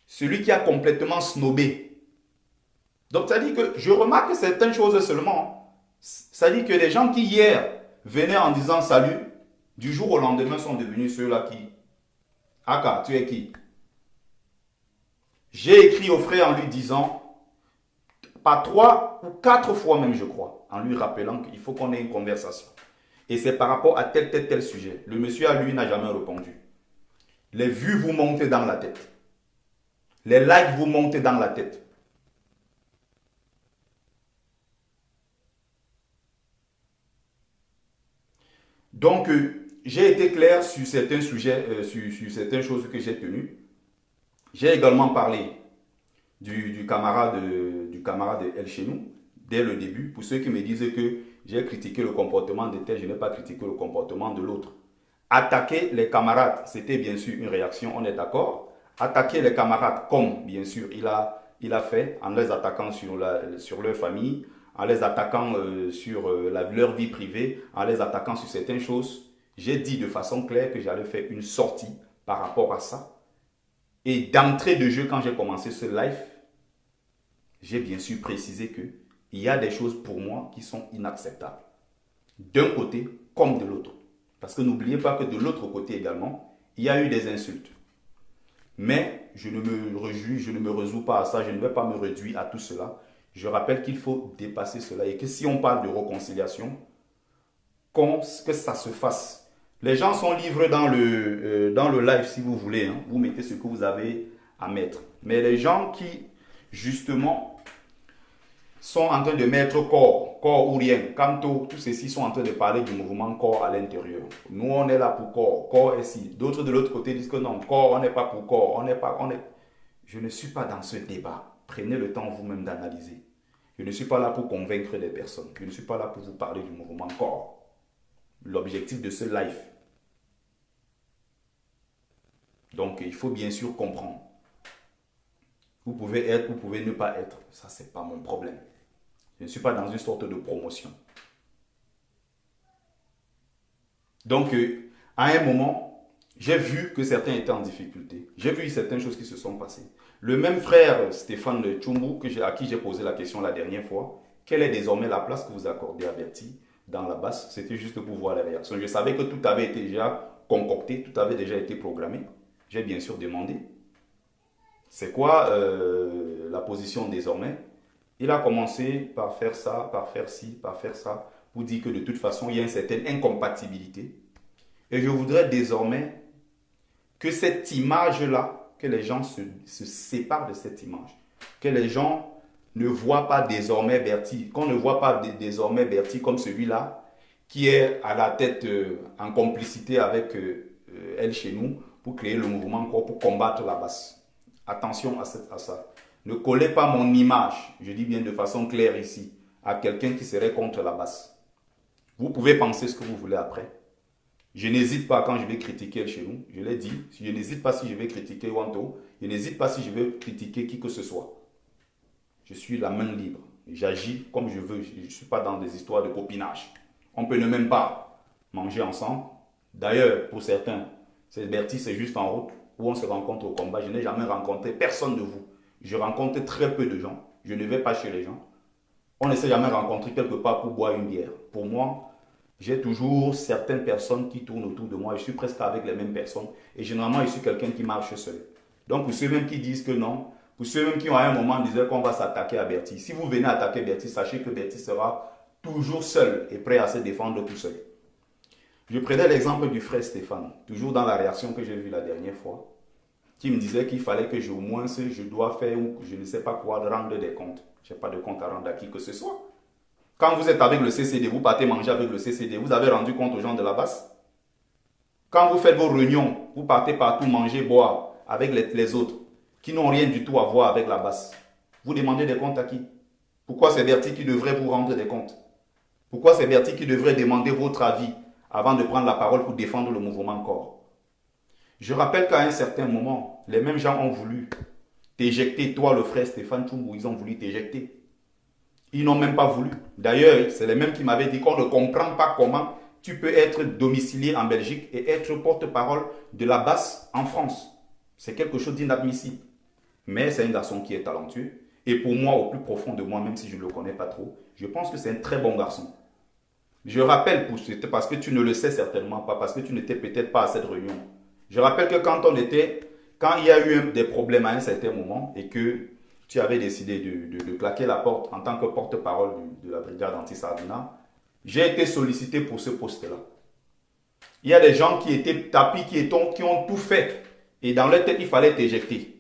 Celui qui a complètement snobé. Donc, ça dit que je remarque certaines choses seulement. Ça dit que les gens qui hier venaient en disant salut, du jour au lendemain sont devenus ceux-là qui... Aka, tu es qui? J'ai écrit au frère en lui disant, pas 3 ou 4 fois même je crois, en lui rappelant qu'il faut qu'on ait une conversation. Et c'est par rapport à tel sujet. Le monsieur à lui n'a jamais répondu. Les vues vous montent dans la tête. Les likes vous montent dans la tête. Donc, j'ai été clair sur certains sujets, sur certaines choses que j'ai tenues. J'ai également parlé du camarade El Chenou dès le début. Pour ceux qui me disent que j'ai critiqué le comportement de tel, je n'ai pas critiqué le comportement de l'autre. Attaquer les camarades, c'était bien sûr une réaction, on est d'accord. Attaquer les camarades comme, bien sûr, il a fait en les attaquant sur leur famille, en les attaquant sur leur vie privée, en les attaquant sur certaines choses. J'ai dit de façon claire que j'allais faire une sortie par rapport à ça. Et d'entrée de jeu, quand j'ai commencé ce live, j'ai bien sûr précisé qu'il y a des choses pour moi qui sont inacceptables. D'un côté comme de l'autre. Parce que n'oubliez pas que de l'autre côté également, il y a eu des insultes. Mais je ne me résous pas à ça, je ne vais pas me réduire à tout cela. Je rappelle qu'il faut dépasser cela et que si on parle de réconciliation, que ça se fasse. Les gens sont livrés dans le live si vous voulez. Hein. Vous mettez ce que vous avez à mettre. Mais les gens qui, justement, sont en train de mettre corps corps ou rien. Kanto, tous ceux-ci sont en train de parler du mouvement corps à l'intérieur. Nous, on est là pour corps. Corps est ici. D'autres de l'autre côté disent que non, corps, on n'est pas pour corps. On n'est pas, on est... Je ne suis pas dans ce débat. Prenez le temps vous-même d'analyser. Je ne suis pas là pour convaincre des personnes. Je ne suis pas là pour vous parler du mouvement corps. L'objectif de ce live. Donc, il faut bien sûr comprendre. Vous pouvez être, vous pouvez ne pas être. Ça, ce n'est pas mon problème. Je ne suis pas dans une sorte de promotion. Donc, à un moment, j'ai vu que certains étaient en difficulté. J'ai vu certaines choses qui se sont passées. Le même frère Stéphane Tchumbu, à qui j'ai posé la question la dernière fois, quelle est désormais la place que vous accordez à Bertie dans la basse? C'était juste pour voir la réaction. Je savais que tout avait été déjà concocté, tout avait déjà été programmé. J'ai bien sûr demandé. C'est quoi la position désormais? Il a commencé par faire ça, par faire ci, par faire ça, pour dire que de toute façon, il y a une certaine incompatibilité. Et je voudrais désormais que cette image-là, que les gens se séparent de cette image. Que les gens ne voient pas désormais Bertie, qu'on ne voit pas désormais Bertie comme celui-là, qui est à la tête en complicité avec elle chez nous, pour créer le mouvement corps, pour combattre la basse. Attention à ça. Ne collez pas mon image, je dis bien de façon claire ici, à quelqu'un qui serait contre la basse. Vous pouvez penser ce que vous voulez après. Je n'hésite pas quand je vais critiquer chez nous, je l'ai dit, je n'hésite pas si je vais critiquer Wanto, je n'hésite pas si je vais critiquer qui que ce soit. Je suis la main libre, j'agis comme je veux, je ne suis pas dans des histoires de copinage. On peut ne même pas manger ensemble. D'ailleurs, pour certains, Bertie, c'est juste en route où on se rencontre au combat. Je n'ai jamais rencontré personne de vous. Je rencontre très peu de gens. Je ne vais pas chez les gens. On ne s'est jamais rencontré quelque part pour boire une bière. Pour moi, j'ai toujours certaines personnes qui tournent autour de moi. Je suis presque avec les mêmes personnes. Et généralement, je suis quelqu'un qui marche seul. Donc, pour ceux même qui disent que non, pour ceux même qui ont à un moment disent qu'on va s'attaquer à Bertie, si vous venez attaquer Bertie, sachez que Bertie sera toujours seul et prêt à se défendre tout seul. Je prenais l'exemple du frère Stéphane, toujours dans la réaction que j'ai vue la dernière fois, qui me disait qu'il fallait que au moins je dois faire ou je ne sais pas quoi, de rendre des comptes. Je n'ai pas de compte à rendre à qui que ce soit. Quand vous êtes avec le CCD, vous partez manger avec le CCD, vous avez rendu compte aux gens de la basse. Quand vous faites vos réunions, vous partez partout manger, boire avec les autres, qui n'ont rien du tout à voir avec la basse. Vous demandez des comptes à qui? Pourquoi c'est Bertie qui devrait vous rendre des comptes? Pourquoi c'est Bertie qui devrait demander votre avis avant de prendre la parole pour défendre le mouvement corps? Je rappelle qu'à un certain moment, les mêmes gens ont voulu t'éjecter, toi le frère Stéphane Tchumbu, ils ont voulu t'éjecter. Ils n'ont même pas voulu. D'ailleurs, c'est les mêmes qui m'avaient dit qu'on ne comprend pas comment tu peux être domicilié en Belgique et être porte-parole de la basse en France. C'est quelque chose d'inadmissible. Mais c'est un garçon qui est talentueux. Et pour moi, au plus profond de moi, même si je ne le connais pas trop, je pense que c'est un très bon garçon. Je rappelle, parce que tu ne le sais certainement pas, parce que tu n'étais peut-être pas à cette réunion. Je rappelle que quand il y a eu des problèmes à un certain moment et que tu avais décidé de claquer la porte en tant que porte-parole de la brigade anti-Sardina, j'ai été sollicité pour ce poste-là. Il y a des gens qui étaient tapis, qui ont tout fait. Et dans leur tête, il fallait t'éjecter.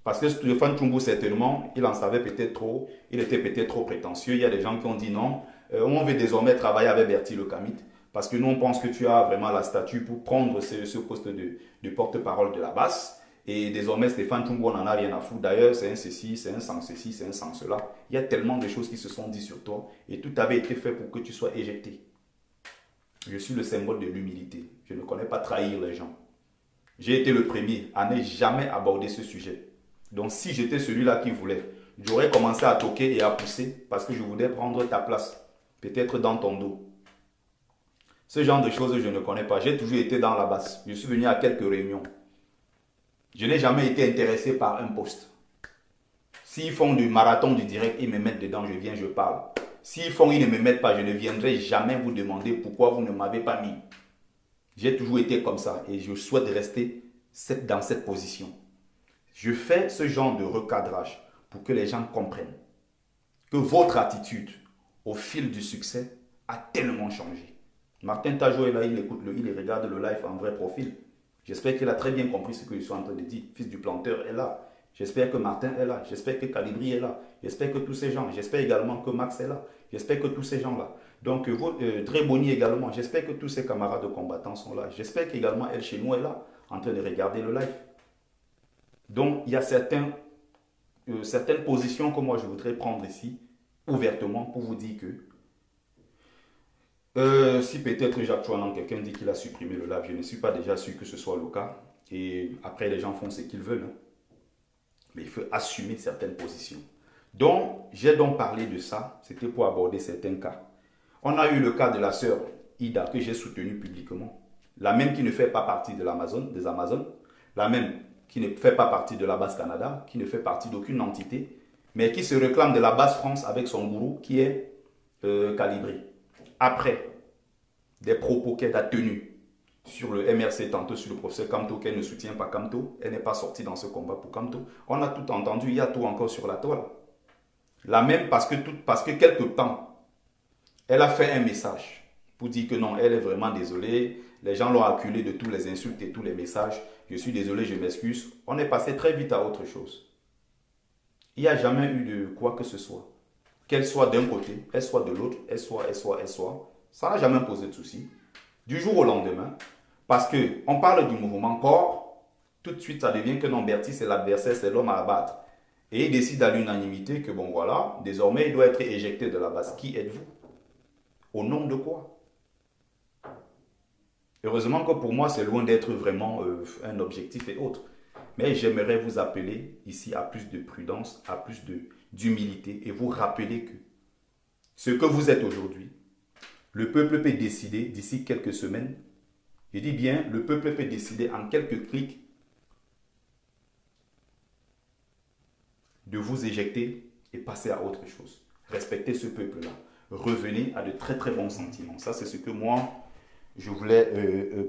Parce que Stéphane Tchumbu, certainement, il en savait peut-être trop, il était peut-être trop prétentieux. Il y a des gens qui ont dit non, on veut désormais travailler avec Bertie Le Camit, parce que nous, on pense que tu as vraiment la statue pour prendre ce poste de porte-parole de la basse. Et désormais, Stéphane Tchumbu, on n'en a rien à foutre. D'ailleurs, c'est un ceci, c'est un sans ceci, c'est un sans cela. Il y a tellement de choses qui se sont dites sur toi, et tout avait été fait pour que tu sois éjecté. Je suis le symbole de l'humilité. Je ne connais pas trahir les gens. J'ai été le premier à ne jamais aborder ce sujet. Donc si j'étais celui-là qui voulait, j'aurais commencé à toquer et à pousser parce que je voulais prendre ta place, peut-être dans ton dos. Ce genre de choses, je ne connais pas. J'ai toujours été dans la basse. Je suis venu à quelques réunions. Je n'ai jamais été intéressé par un poste. S'ils font du marathon du direct, ils me mettent dedans, je viens, je parle. S'ils font, ils ne me mettent pas, je ne viendrai jamais vous demander pourquoi vous ne m'avez pas mis. J'ai toujours été comme ça et je souhaite rester dans cette position. Je fais ce genre de recadrage pour que les gens comprennent que votre attitude au fil du succès a tellement changé. Martin Tajo est là, il écoute il regarde le live en vrai profil. J'espère qu'il a très bien compris ce que je suis en train de dire. Fils du planteur est là. J'espère que Martin est là. J'espère que Calibri est là. J'espère que tous ces gens. J'espère également que Max est là. J'espère que tous ces gens-là. Donc, Dre Boni également. J'espère que tous ces camarades de combattants sont là. J'espère qu'également El Chenou est là, en train de regarder le live. Donc, il y a certaines positions que moi je voudrais prendre ici, ouvertement, pour vous dire que si peut-être Jacques Chouanan, quelqu'un dit qu'il a supprimé le live, je ne suis pas déjà sûr que ce soit le cas. Et après, les gens font ce qu'ils veulent. Hein. Mais il faut assumer certaines positions. Donc, j'ai donc parlé de ça. C'était pour aborder certains cas. On a eu le cas de la sœur Ida, que j'ai soutenue publiquement. La même qui ne fait pas partie de des Amazones. La même qui ne fait pas partie de la base Canada, qui ne fait partie d'aucune entité, mais qui se réclame de la base France avec son gourou qui est calibré. Après, des propos qu'elle a tenus sur le MRC, tantôt sur le professeur Kamto, qu'elle ne soutient pas Kamto, elle n'est pas sortie dans ce combat pour Kamto. On a tout entendu, il y a tout encore sur la toile. La même parce que quelque temps, elle a fait un message pour dire que non, elle est vraiment désolée. Les gens l'ont acculée de tous les insultes et tous les messages. Je suis désolé, je m'excuse. On est passé très vite à autre chose. Il n'y a jamais eu de quoi que ce soit. Qu'elle soit d'un côté, elle soit de l'autre, elle soit. Ça n'a jamais posé de souci. Du jour au lendemain, parce qu'on parle du mouvement corps, tout de suite ça devient que non, Berti c'est l'adversaire, c'est l'homme à abattre. Et il décide à l'unanimité que bon voilà, désormais il doit être éjecté de la base. Qui êtes-vous? Au nom de quoi? Heureusement que pour moi c'est loin d'être vraiment un objectif et autre. Mais j'aimerais vous appeler ici à plus de prudence, à plus d'humilité et vous rappeler que ce que vous êtes aujourd'hui, le peuple peut décider d'ici quelques semaines. Je dis bien, le peuple peut décider en quelques clics de vous éjecter et passer à autre chose. Respectez ce peuple-là. Revenez à de très très bons sentiments. Ça, c'est ce que moi, je voulais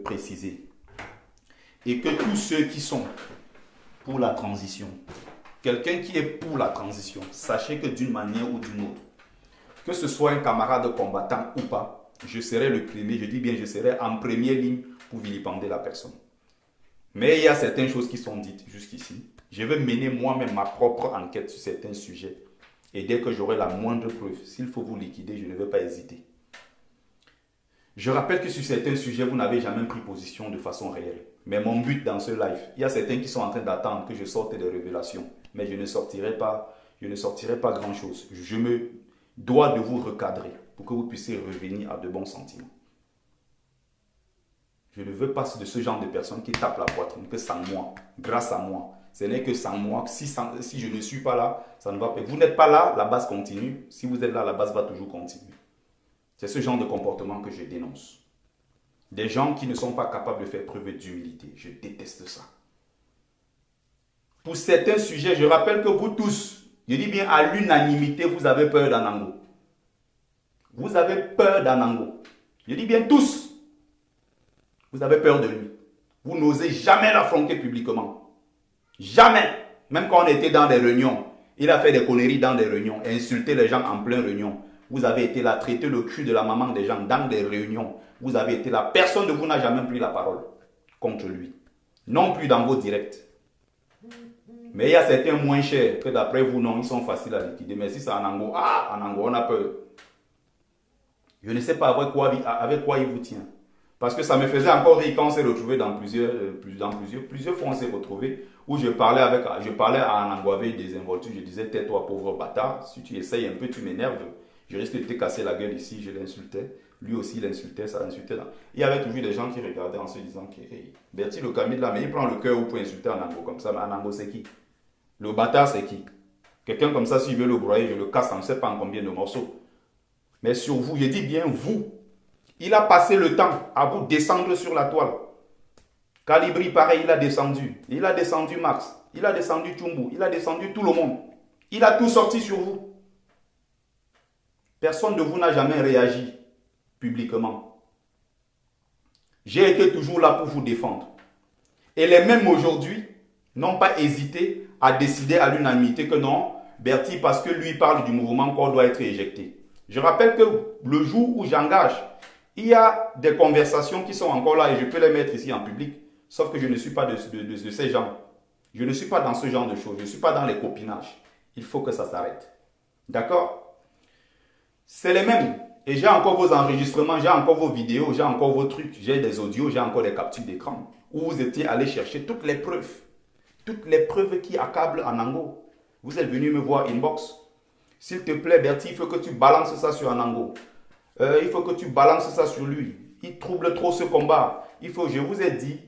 préciser. Et que tous ceux qui sont pour la transition, quelqu'un qui est pour la transition, sachez que d'une manière ou d'une autre, que ce soit un camarade combattant ou pas, je serai le premier, je dis bien je serai en première ligne pour vilipender la personne. Mais il y a certaines choses qui sont dites jusqu'ici. Je vais mener moi-même ma propre enquête sur certains sujets. Et dès que j'aurai la moindre preuve, s'il faut vous liquider, je ne vais pas hésiter. Je rappelle que sur certains sujets, vous n'avez jamais pris position de façon réelle. Mais mon but dans ce live, il y a certains qui sont en train d'attendre que je sorte des révélations. Mais je ne sortirai pas grand-chose. Je me dois de vous recadrer pour que vous puissiez revenir à de bons sentiments. Je ne veux pas de ce genre de personnes qui tapent la poitrine, que sans moi, grâce à moi. Ce n'est que sans moi, si je ne suis pas là, ça ne va pas. Vous n'êtes pas là, la base continue. Si vous êtes là, la base va toujours continuer. C'est ce genre de comportement que je dénonce. Des gens qui ne sont pas capables de faire preuve d'humilité. Je déteste ça. Pour certains sujets, je rappelle que vous tous, je dis bien à l'unanimité, vous avez peur d'Anango. Vous avez peur d'Anango. Je dis bien tous. Vous avez peur de lui. Vous n'osez jamais l'affronter publiquement. Jamais. Même quand on était dans des réunions, il a fait des conneries dans des réunions, insulté les gens en pleine réunion. Vous avez été là, traité le cul de la maman des gens dans des réunions. Vous avez été là. Personne de vous n'a jamais pris la parole contre lui. Non plus dans vos directs. Mais il y a certains moins chers que d'après vous, non, ils sont faciles à liquider. Mais si c'est Anango, Anango, on a peur. Je ne sais pas avec quoi il vous tient. Parce que ça me faisait encore rire quand on s'est retrouvé dans plusieurs fois on s'est retrouvé où je parlais à Anango avec des involtures. Je disais, tais-toi pauvre bâtard, si tu essayes un peu, tu m'énerves. Je risque de te casser la gueule ici, je l'insultais. Lui aussi, il insultait, ça l'insultait. Il y avait toujours des gens qui regardaient en se disant que hey, Berti le Camille là, mais il prend le cœur pour insulter Anango comme ça. Mais Anango, c'est qui? Le bâtard, c'est qui? Quelqu'un comme ça, s'il veut le broyer, je le casse, on ne sait pas en combien de morceaux. Mais sur vous, je dis bien vous. Il a passé le temps à vous descendre sur la toile. Calibri, pareil, il a descendu. Il a descendu Max. Il a descendu Tchumbu. Il a descendu tout le monde. Il a tout sorti sur vous. Personne de vous n'a jamais réagi publiquement. J'ai été toujours là pour vous défendre. Et les mêmes aujourd'hui n'ont pas hésité à décider à l'unanimité que non, Berti, parce que lui parle du mouvement corps, doit être éjecté. Je rappelle que le jour où j'engage, il y a des conversations qui sont encore là et je peux les mettre ici en public, sauf que je ne suis pas de ces gens. Je ne suis pas dans ce genre de choses. Je ne suis pas dans les copinages. Il faut que ça s'arrête. D'accord? C'est les mêmes. Et j'ai encore vos enregistrements, j'ai encore vos vidéos, j'ai encore vos trucs, j'ai des audios, j'ai encore des captures d'écran où vous étiez allé chercher toutes les preuves qui accablent Anango. Vous êtes venu me voir inbox. S'il te plaît, Bertie, il faut que tu balances ça sur Anango. Il faut que tu balances ça sur lui. Il trouble trop ce combat. Je vous ai dit,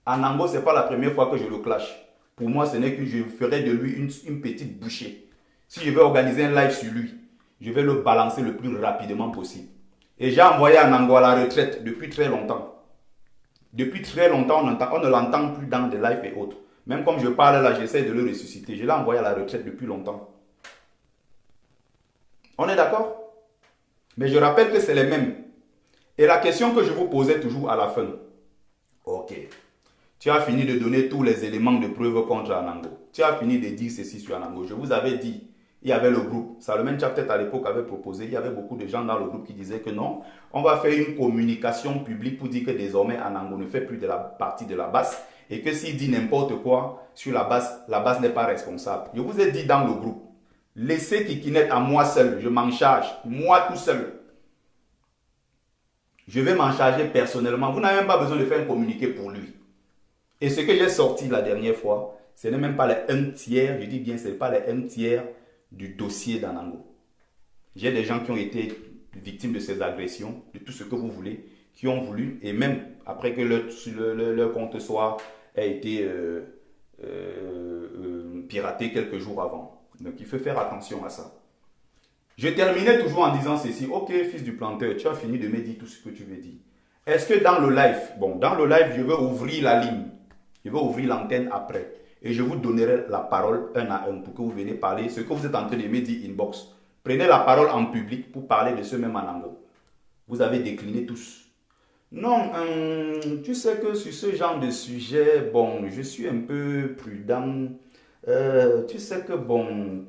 Anango, ce n'est pas la première fois que je le clash. Pour moi, ce n'est que je ferai de lui une petite bouchée. Si je vais organiser un live sur lui, je vais le balancer le plus rapidement possible. Et j'ai envoyé Anango à la retraite depuis très longtemps. Depuis très longtemps, on ne l'entend plus dans des lives et autres. Même comme je parle là, j'essaie de le ressusciter. Je l'ai envoyé à la retraite depuis longtemps. On est d'accord? Mais je rappelle que c'est les mêmes. Et la question que je vous posais toujours à la fin. Ok. Tu as fini de donner tous les éléments de preuve contre Anango. Tu as fini de dire ceci sur Anango. Je vous avais dit, il y avait le groupe. Salomon Chaptet à l'époque avait proposé, il y avait beaucoup de gens dans le groupe qui disaient que non, on va faire une communication publique pour dire que désormais Anango ne fait plus de la partie de la base et que s'il dit n'importe quoi sur la base n'est pas responsable. Je vous ai dit dans le groupe, laissez Kikinet à moi seul, je m'en charge, moi tout seul. Je vais m'en charger personnellement. Vous n'avez même pas besoin de faire un communiqué pour lui. Et ce que j'ai sorti la dernière fois, ce n'est même pas les 1 tiers, je dis bien, ce n'est pas les 1 tiers du dossier d'Anango. J'ai des gens qui ont été victimes de ces agressions, de tout ce que vous voulez, qui ont voulu, et même après que leur compte ait été piraté quelques jours avant. Donc il faut faire attention à ça. Je terminais toujours en disant ceci. Ok, fils du planteur, tu as fini de me dire tout ce que tu veux dire. Est-ce que dans le live, dans le live, je vais ouvrir la ligne. Je vais ouvrir l'antenne après. Et je vous donnerai la parole un à un pour que vous veniez parler. Ce que vous êtes en train de me dire inbox. Prenez la parole en public pour parler de ce même Anango. Vous avez décliné tous. Non, tu sais que sur ce genre de sujet, je suis un peu prudent. Tu sais que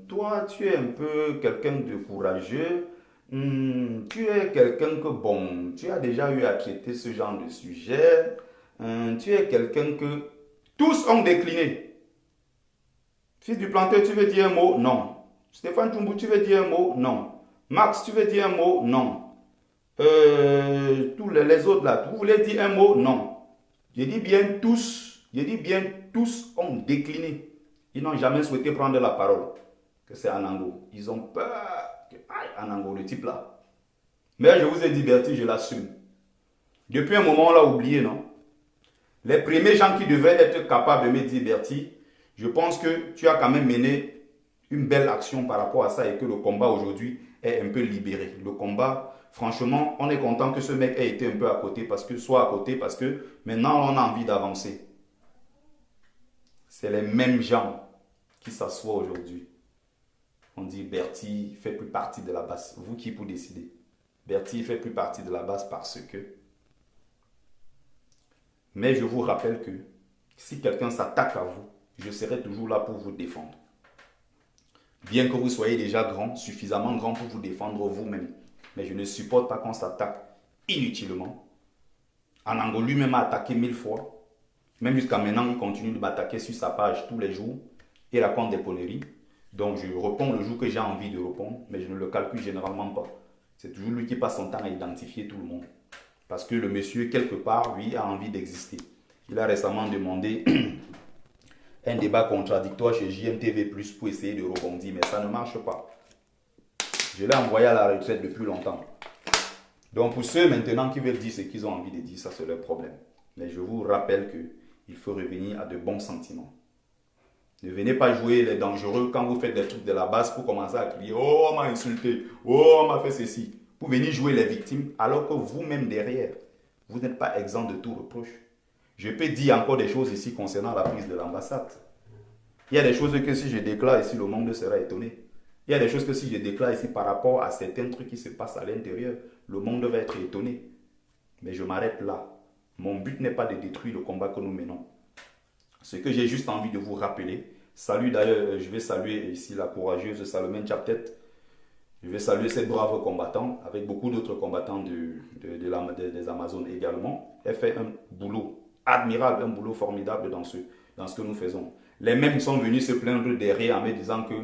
toi tu es un peu quelqu'un de courageux, tu es quelqu'un que tu as déjà eu à traiter ce genre de sujet, tu es quelqu'un que tous ont décliné. Fils du planteur, tu veux dire un mot? Non. Stéphane Toumbo, tu veux dire un mot? Non. Max, tu veux dire un mot? Non. Tous les autres là, vous voulez dire un mot? Non. Je dis bien tous ont décliné. Ils n'ont jamais souhaité prendre la parole. Que c'est Anango. Ils ont peur que Anango, le type là. Mais je vous ai dit, Bertie, je l'assume. Depuis un moment, on l'a oublié, non? Les premiers gens qui devaient être capables de me dire, Bertie, je pense que tu as quand même mené une belle action par rapport à ça et que le combat aujourd'hui est un peu libéré. Le combat, franchement, on est content que ce mec ait été un peu à côté parce que maintenant on a envie d'avancer. C'est les mêmes gens qui s'assoient aujourd'hui. On dit Bertie ne fait plus partie de la base. Vous qui pour décider. Bertie ne fait plus partie de la base parce que. Mais je vous rappelle que si quelqu'un s'attaque à vous, je serai toujours là pour vous défendre. Bien que vous soyez déjà grand, suffisamment grand pour vous défendre vous-même. Mais je ne supporte pas qu'on s'attaque inutilement. Anango lui-même a attaqué 1000 fois. Même jusqu'à maintenant, il continue de m'attaquer sur sa page tous les jours. Il raconte des conneries. Donc je réponds le jour que j'ai envie de répondre, mais je ne le calcule généralement pas. C'est toujours lui qui passe son temps à identifier tout le monde. Parce que le monsieur, quelque part, lui, a envie d'exister. Il a récemment demandé un débat contradictoire chez JMTV+, pour essayer de rebondir, mais ça ne marche pas. Je l'ai envoyé à la retraite depuis longtemps. Donc pour ceux maintenant qui veulent dire ce qu'ils ont envie de dire, ça c'est leur problème. Mais je vous rappelle qu'il faut revenir à de bons sentiments. Ne venez pas jouer les dangereux quand vous faites des trucs de la base pour commencer à crier « Oh, on m'a insulté, oh, on m'a fait ceci ». Pour venir jouer les victimes alors que vous-même derrière, vous n'êtes pas exempt de tout reproche. Je peux dire encore des choses ici concernant la prise de l'ambassade. Il y a des choses que si je déclare ici, le monde sera étonné. Il y a des choses que si je déclare ici par rapport à certains trucs qui se passent à l'intérieur, le monde va être étonné. Mais je m'arrête là. Mon but n'est pas de détruire le combat que nous menons. Ce que j'ai juste envie de vous rappeler, d'ailleurs, je vais saluer ici la courageuse Salomon Chaptet. Je vais saluer cette brave combattante avec beaucoup d'autres combattants des Amazones également. Elle fait un boulot admirable, un boulot formidable dans ce que nous faisons. Les mêmes sont venus se plaindre derrière en me disant que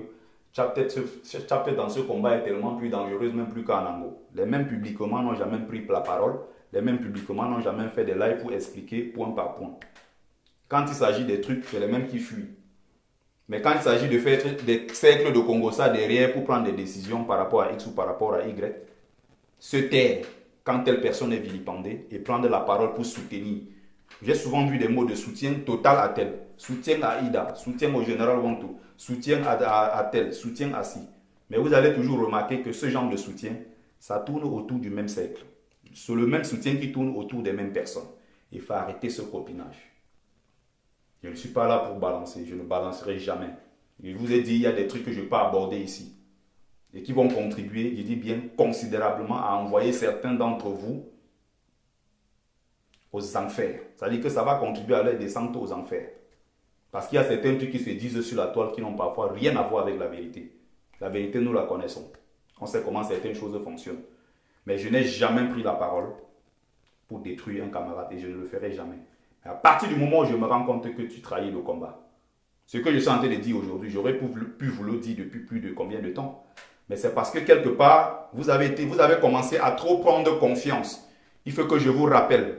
Tu as peut-être dans ce combat est tellement plus dangereuse, même plus qu'en Ango. Les mêmes publiquement n'ont jamais pris la parole. Les mêmes publiquement n'ont jamais fait des lives pour expliquer point par point. Quand il s'agit des trucs, c'est les mêmes qui fuient. Mais quand il s'agit de faire des cercles de Congo ça derrière pour prendre des décisions par rapport à X ou par rapport à Y, se taire quand telle personne est vilipendée et prendre la parole pour soutenir. J'ai souvent vu des mots de soutien total à tel, soutien à Ida, soutien au général Wantu, soutien à tel, soutien à ci. Mais vous allez toujours remarquer que ce genre de soutien, ça tourne autour du même cercle. C'est le même soutien qui tourne autour des mêmes personnes. Il faut arrêter ce copinage. Je ne suis pas là pour balancer, je ne balancerai jamais. Je vous ai dit, il y a des trucs que je ne vais pas aborder ici et qui vont contribuer, je dis bien considérablement, à envoyer certains d'entre vous aux enfers. C'est-à-dire que ça va contribuer à leur descente aux enfers. Parce qu'il y a certains trucs qui se disent sur la toile qui n'ont parfois rien à voir avec la vérité. La vérité, nous la connaissons. On sait comment certaines choses fonctionnent. Mais je n'ai jamais pris la parole pour détruire un camarade et je ne le ferai jamais. À partir du moment où je me rends compte que tu trahis le combat, ce que je suis en train de dire aujourd'hui, j'aurais pu vous le dire depuis plus de combien de temps. Mais c'est parce que quelque part, vous avez commencé à trop prendre confiance. Il faut que je vous rappelle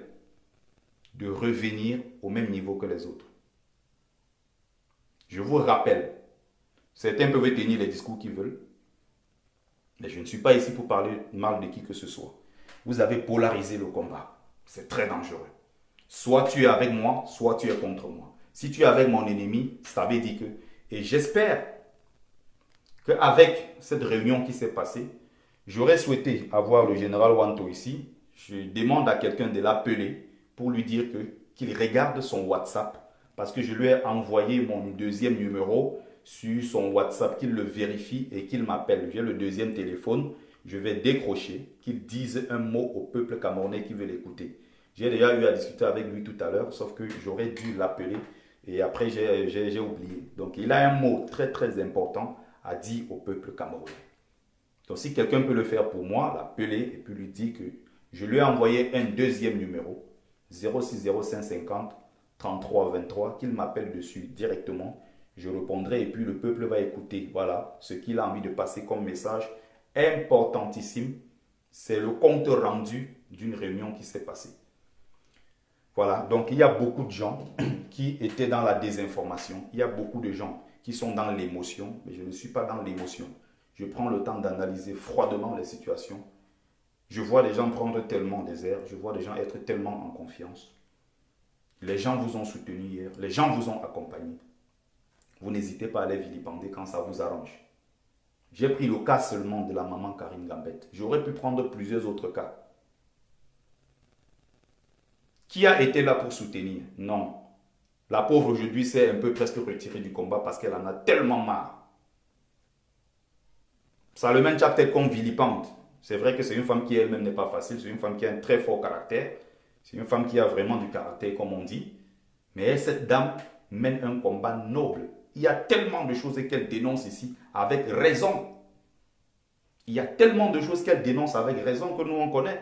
de revenir au même niveau que les autres. Je vous rappelle, certains peuvent tenir les discours qu'ils veulent, mais je ne suis pas ici pour parler mal de qui que ce soit. Vous avez polarisé le combat. C'est très dangereux. Soit tu es avec moi, soit tu es contre moi. Si tu es avec mon ennemi, ça veut dire que... Et j'espère qu'avec cette réunion qui s'est passée, j'aurais souhaité avoir le général Wanto ici. Je demande à quelqu'un de l'appeler pour lui dire qu'il regarde son WhatsApp parce que je lui ai envoyé mon deuxième numéro sur son WhatsApp, qu'il le vérifie et qu'il m'appelle. J'ai le deuxième téléphone, je vais décrocher, qu'il dise un mot au peuple camerounais qui veut l'écouter. J'ai déjà eu à discuter avec lui tout à l'heure, sauf que j'aurais dû l'appeler et après j'ai oublié. Donc il a un mot très très important à dire au peuple camerounais. Donc si quelqu'un peut le faire pour moi, l'appeler et puis lui dire que je lui ai envoyé un deuxième numéro, 060550 33 23, qu'il m'appelle dessus directement. Je répondrai et puis le peuple va écouter. Voilà ce qu'il a envie de passer comme message importantissime. C'est le compte rendu d'une réunion qui s'est passée. Voilà, donc il y a beaucoup de gens qui étaient dans la désinformation. Il y a beaucoup de gens qui sont dans l'émotion, mais je ne suis pas dans l'émotion. Je prends le temps d'analyser froidement les situations. Je vois les gens prendre tellement des airs, je vois les gens être tellement en confiance. Les gens vous ont soutenu hier, les gens vous ont accompagné. Vous n'hésitez pas à les vilipender quand ça vous arrange. J'ai pris le cas seulement de la maman Karine Gambette. J'aurais pu prendre plusieurs autres cas. Qui a été là pour soutenir? Non. La pauvre aujourd'hui s'est un peu presque retirée du combat parce qu'elle en a tellement marre. Salomon Chaptel comme vilipende. C'est vrai que c'est une femme qui elle-même n'est pas facile. C'est une femme qui a un très fort caractère. C'est une femme qui a vraiment du caractère comme on dit. Mais cette dame mène un combat noble. Il y a tellement de choses qu'elle dénonce ici avec raison. Il y a tellement de choses qu'elle dénonce avec raison que nous on connaît.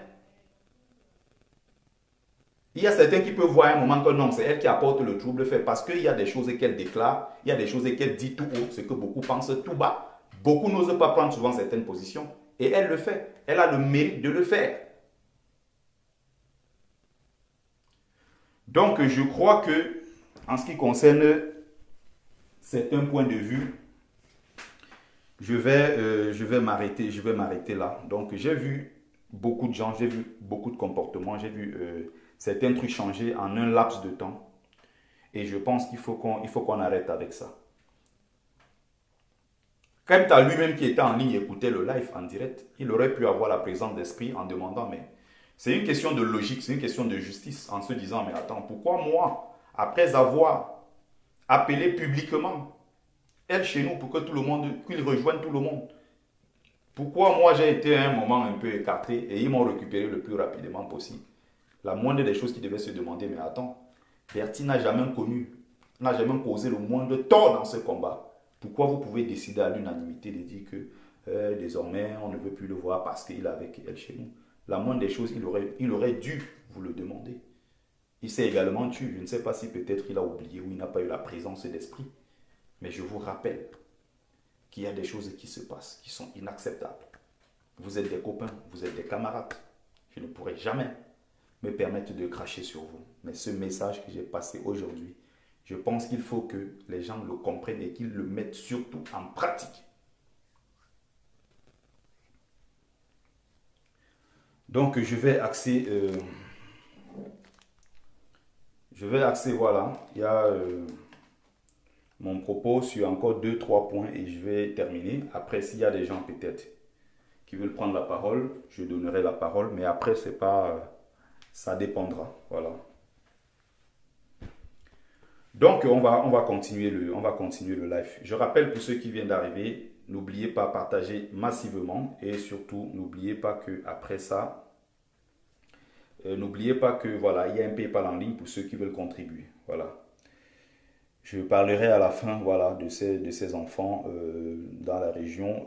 Il y a certains qui peuvent voir à un moment que non, c'est elle qui apporte le trouble fait parce qu'il y a des choses qu'elle déclare, il y a des choses qu'elle dit tout haut, ce que beaucoup pensent tout bas. Beaucoup n'osent pas prendre souvent certaines positions et elle le fait. Elle a le mérite de le faire. Donc je crois que en ce qui concerne certains points de vue, je vais m'arrêter là. Donc j'ai vu beaucoup de gens, j'ai vu beaucoup de comportements, j'ai vu certains trucs changer en un laps de temps. Et je pense qu'il faut qu'on arrête avec ça. Kemta lui-même qui était en ligne écoutait le live en direct, il aurait pu avoir la présence d'esprit en demandant, mais c'est une question de logique, c'est une question de justice, en se disant, mais attends, pourquoi moi, après avoir appelé publiquement elle chez nous pour que tout le monde, qu'il rejoigne tout le monde, pourquoi moi j'ai été à un moment un peu écarté et ils m'ont récupéré le plus rapidement possible? La moindre des choses qui devaient se demander, mais attends, Bertie n'a jamais connu, n'a jamais causé le moindre tort dans ce combat. Pourquoi vous pouvez décider à l'unanimité de dire que désormais on ne veut plus le voir parce qu'il est avec elle chez nous? La moindre des choses, il aurait dû vous le demander. Il s'est également tué. Je ne sais pas si peut-être il a oublié ou il n'a pas eu la présence d'esprit. Mais je vous rappelle, qu'il y a des choses qui se passent, qui sont inacceptables. Vous êtes des copains, vous êtes des camarades. Je ne pourrai jamais me permettre de cracher sur vous. Mais ce message que j'ai passé aujourd'hui, je pense qu'il faut que les gens le comprennent et qu'ils le mettent surtout en pratique. Donc je vais axer, voilà, il y a mon propos sur encore deux, trois points et je vais terminer. Après, s'il y a des gens peut-être qui veulent prendre la parole, je donnerai la parole, mais après, c'est pas, ça dépendra, voilà. Donc, on va continuer le live. Je rappelle pour ceux qui viennent d'arriver, n'oubliez pas de partager massivement et surtout, n'oubliez pas que après ça, n'oubliez pas que voilà, il y a un PayPal en ligne pour ceux qui veulent contribuer. Voilà. Je parlerai à la fin voilà, de ces enfants dans la région,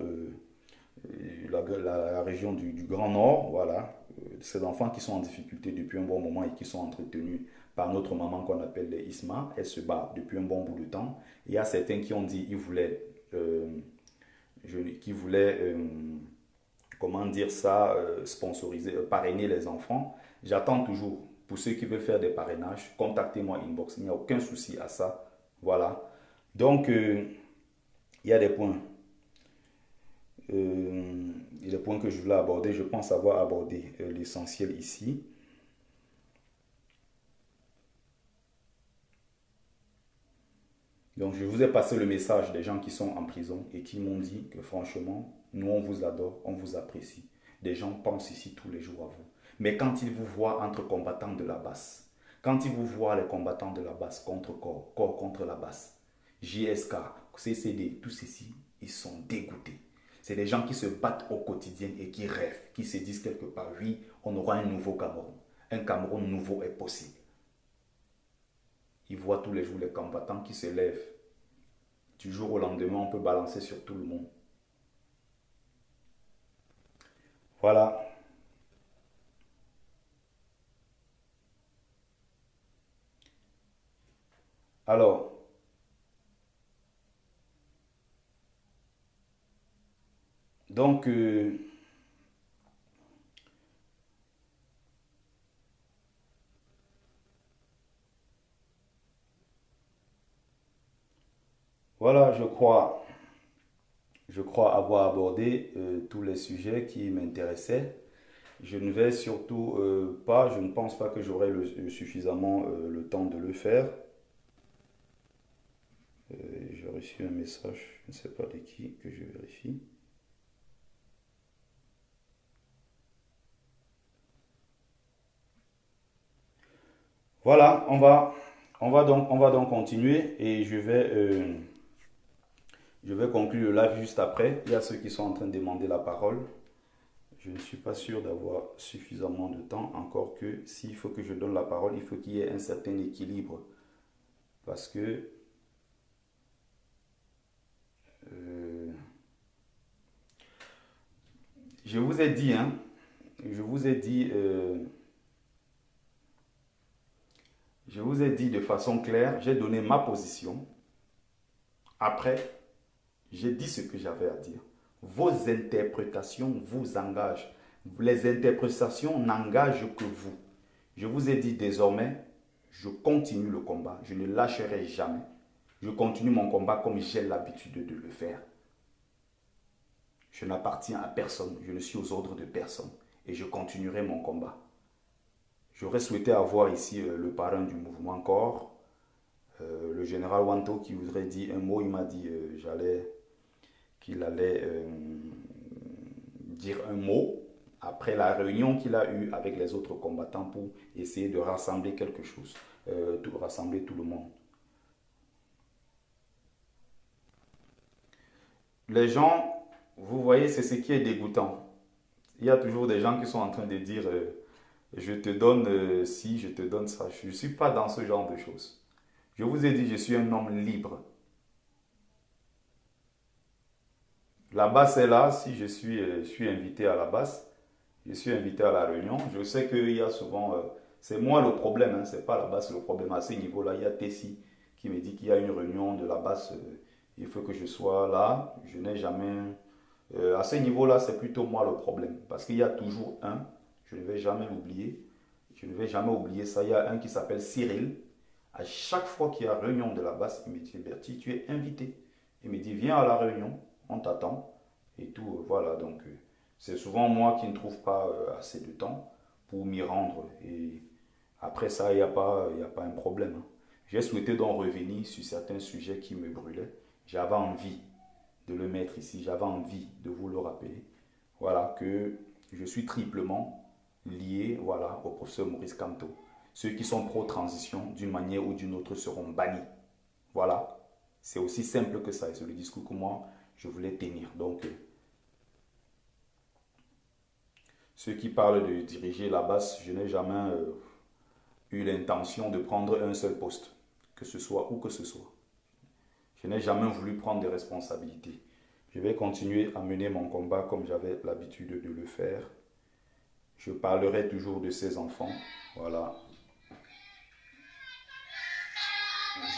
la région du Grand Nord. Voilà. Ces enfants qui sont en difficulté depuis un bon moment et qui sont entretenus par notre maman qu'on appelle les Isma. Elle se bat depuis un bon bout de temps. Il y a certains qui ont dit qu'ils voulaient, comment dire ça, sponsoriser, parrainer les enfants. J'attends toujours. Pour ceux qui veulent faire des parrainages, contactez-moi inbox. Il n'y a aucun souci à ça. Voilà. Donc, il y a des points. Les points que je voulais aborder. Je pense avoir abordé l'essentiel ici. Donc, je vous ai passé le message des gens qui sont en prison et qui m'ont dit que franchement, nous, on vous adore, on vous apprécie. Des gens pensent ici tous les jours à vous. Mais quand ils vous voient entre combattants de la basse, quand ils vous voient les combattants de la basse contre corps, corps contre la basse, JSK, CCD, tous ceci, ils sont dégoûtés. C'est des gens qui se battent au quotidien et qui rêvent, qui se disent quelque part, oui, on aura un nouveau Cameroun. Un Cameroun nouveau est possible. Ils voient tous les jours les combattants qui se lèvent. Du jour au lendemain, on peut balancer sur tout le monde. Voilà. Alors, donc, voilà, je crois avoir abordé tous les sujets qui m'intéressaient. Je ne vais surtout pas, je ne pense pas que j'aurai suffisamment le temps de le faire. J'ai reçu un message, je ne sais pas de qui, que je vérifie. Voilà, on va donc continuer et je vais conclure le live juste après. Il y a ceux qui sont en train de demander la parole. Je ne suis pas sûr d'avoir suffisamment de temps, encore que s'il faut que je donne la parole, il faut qu'il y ait un certain équilibre. Parce que euh, je vous ai dit, hein, je vous ai dit de façon claire, j'ai donné ma position. Après, j'ai dit ce que j'avais à dire. Vos interprétations vous engagent. Les interprétations n'engagent que vous. Je vous ai dit désormais, je continue le combat. Je ne lâcherai jamais. Je continue mon combat comme j'ai l'habitude de le faire. Je n'appartiens à personne. Je ne suis aux ordres de personne. Et je continuerai mon combat. J'aurais souhaité avoir ici le parrain du mouvement corps, le général Wanto qui voudrait dire un mot. Il m'a dit qu'il allait dire un mot après la réunion qu'il a eue avec les autres combattants pour essayer de rassembler quelque chose, rassembler tout le monde. Les gens, vous voyez, c'est ce qui est dégoûtant. Il y a toujours des gens qui sont en train de dire je te donne ci, je te donne ça. Je ne suis pas dans ce genre de choses. Je vous ai dit, je suis un homme libre. La basse est là, si je suis invité à la basse, je suis invité à la réunion. Je sais qu'il y a souvent, c'est moi le problème, hein, c'est pas la basse le problème. À ce niveau-là, il y a Tessie qui me dit qu'il y a une réunion de la basse Il faut que je sois là. Je n'ai jamais... à ce niveau-là, c'est plutôt moi le problème. Parce qu'il y a toujours un, je ne vais jamais l'oublier. Je ne vais jamais oublier ça. Il y a un qui s'appelle Cyril. À chaque fois qu'il y a réunion de la base, il me dit, Bertie, tu es invité. Il me dit, viens à la réunion, on t'attend. Et tout, voilà. Donc, c'est souvent moi qui ne trouve pas assez de temps pour m'y rendre. Et après ça, il y a pas un problème, hein. J'ai souhaité donc revenir sur certains sujets qui me brûlaient. J'avais envie de le mettre ici, j'avais envie de vous le rappeler. Voilà, que je suis triplement lié, voilà, au professeur Maurice Kamto. Ceux qui sont pro-transition, d'une manière ou d'une autre, seront bannis. Voilà, c'est aussi simple que ça. Et c'est le discours que moi, je voulais tenir. Donc, ceux qui parlent de diriger la base, je n'ai jamais eu l'intention de prendre un seul poste, que ce soit où que ce soit. Je n'ai jamais voulu prendre des responsabilités. Je vais continuer à mener mon combat comme j'avais l'habitude de le faire. Je parlerai toujours de ces enfants. Voilà.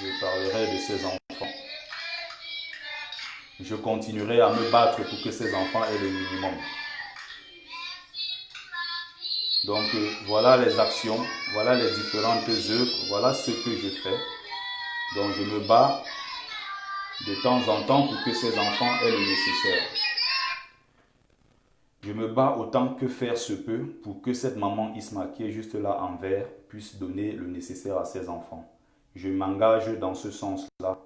Je parlerai de ces enfants. Je continuerai à me battre pour que ces enfants aient le minimum. Donc voilà les actions, voilà les différentes œuvres, voilà ce que je fais. Donc je me bats de temps en temps pour que ces enfants aient le nécessaire. Je me bats autant que faire se peut pour que cette maman Isma qui est juste là en vert puisse donner le nécessaire à ses enfants. Je m'engage dans ce sens-là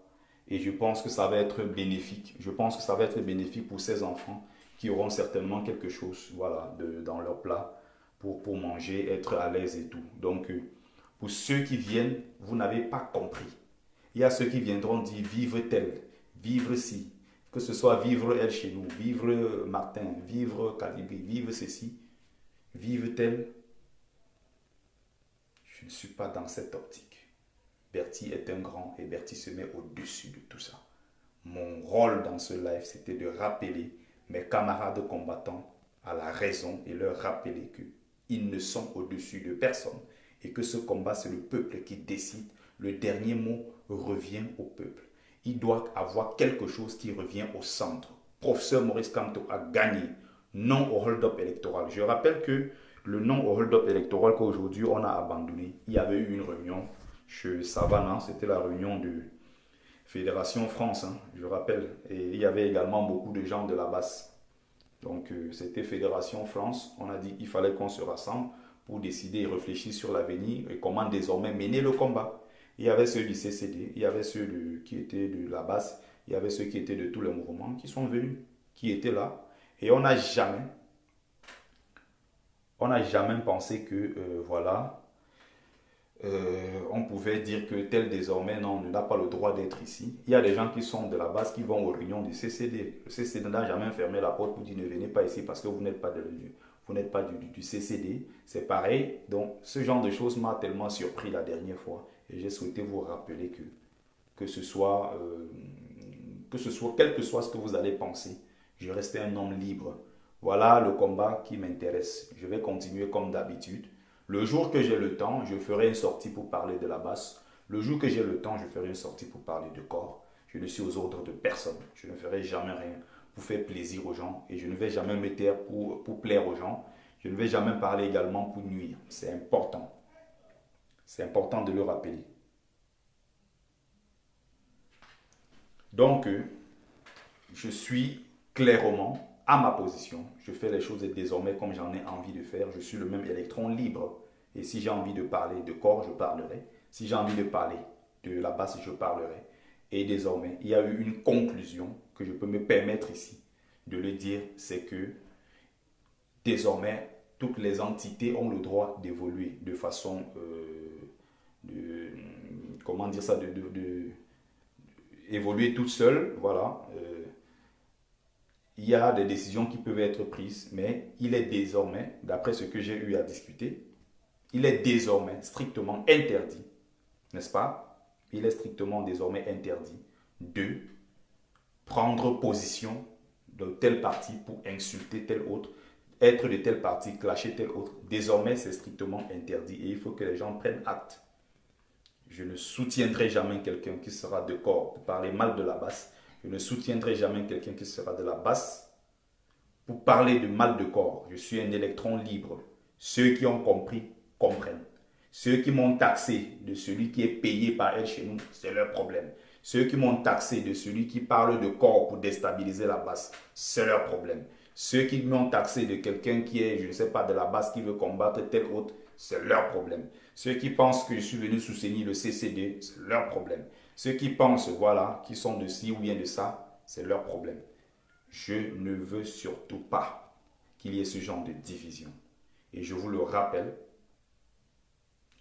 et je pense que ça va être bénéfique. Je pense que ça va être bénéfique pour ces enfants qui auront certainement quelque chose, voilà, dans leur plat pour manger, être à l'aise et tout. Donc, pour ceux qui viennent, vous n'avez pas compris. Il y a ceux qui viendront dire vivre tel, vivre ci, que ce soit vivre elle chez nous, vivre Martin, vivre Calibri, vivre ceci, vivre tel. Je ne suis pas dans cette optique. Bertie est un grand et Bertie se met au-dessus de tout ça. Mon rôle dans ce live, c'était de rappeler mes camarades combattants à la raison et leur rappeler qu'ils ne sont au-dessus de personne et que ce combat, c'est le peuple qui décide. Le dernier mot revient au peuple. Il doit avoir quelque chose qui revient au centre. Professeur Maurice Kamto a gagné. Non au hold-up électoral. Je rappelle que le non au hold-up électoral qu'aujourd'hui on a abandonné, il y avait eu une réunion chez Savannah, c'était la réunion de Fédération France, hein, je rappelle. Et il y avait également beaucoup de gens de la base. Donc c'était Fédération France. On a dit qu'il fallait qu'on se rassemble pour décider et réfléchir sur l'avenir et comment désormais mener le combat. Il y avait ceux du CCD, il y avait ceux qui étaient de la base, il y avait ceux qui étaient de tous les mouvements qui sont venus, qui étaient là. Et on n'a jamais pensé que, voilà, on pouvait dire que tel désormais, non, n'a pas le droit d'être ici. Il y a des gens qui sont de la base qui vont aux réunions du CCD. Le CCD n'a jamais fermé la porte pour dire ne venez pas ici parce que vous n'êtes pas, du CCD. C'est pareil. Donc, ce genre de choses m'a tellement surpris la dernière fois. Et j'ai souhaité vous rappeler que ce soit, quel que soit ce que vous allez penser, je restais un homme libre. Voilà le combat qui m'intéresse. Je vais continuer comme d'habitude. Le jour que j'ai le temps, je ferai une sortie pour parler de la basse. Le jour que j'ai le temps, je ferai une sortie pour parler de corps. Je ne suis aux ordres de personne. Je ne ferai jamais rien pour faire plaisir aux gens. Et je ne vais jamais me taire pour plaire aux gens. Je ne vais jamais parler également pour nuire. C'est important. C'est important de le rappeler. Donc, je suis clairement à ma position. Je fais les choses désormais comme j'en ai envie de faire. Je suis le même électron libre. Et si j'ai envie de parler de corps, je parlerai. Si j'ai envie de parler de la basse, je parlerai. Et désormais, il y a eu une conclusion que je peux me permettre ici de le dire, c'est que désormais, toutes les entités ont le droit d'évoluer de façon, comment dire ça, évoluer toutes seules, voilà. Il y a des décisions qui peuvent être prises, mais il est désormais, d'après ce que j'ai eu à discuter, il est désormais strictement interdit, n'est-ce pas? Il est strictement désormais interdit de prendre position de tel parti pour insulter tel autre, être de tel parti, clasher tel autre. Désormais, c'est strictement interdit et il faut que les gens prennent acte. Je ne soutiendrai jamais quelqu'un qui sera de corps pour parler mal de la basse. Je ne soutiendrai jamais quelqu'un qui sera de la basse pour parler de mal de corps. Je suis un électron libre. Ceux qui ont compris, comprennent. Ceux qui m'ont taxé de celui qui est payé par elle chez nous, c'est leur problème. Ceux qui m'ont taxé de celui qui parle de corps pour déstabiliser la basse, c'est leur problème. Ceux qui m'ont taxé de quelqu'un qui est, je ne sais pas, de la basse, qui veut combattre tel autre, c'est leur problème. Ceux qui pensent que je suis venu soutenir le CCD, c'est leur problème. Ceux qui pensent, voilà, qui sont de ci ou bien de ça, c'est leur problème. Je ne veux surtout pas qu'il y ait ce genre de division. Et je vous le rappelle,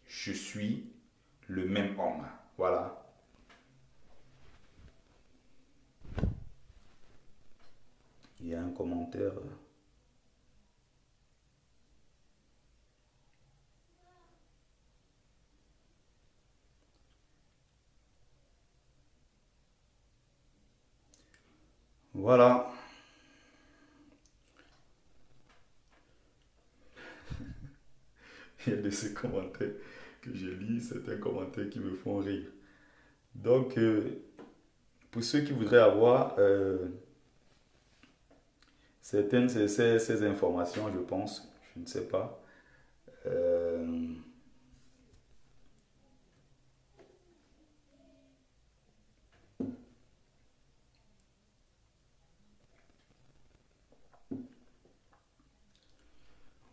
je suis le même homme. Voilà. Il y a un commentaire. Voilà. Il y a de ces commentaires que je lis, certains commentaires qui me font rire. Donc, pour ceux qui voudraient avoir certaines ces informations, je pense, je ne sais pas. Euh,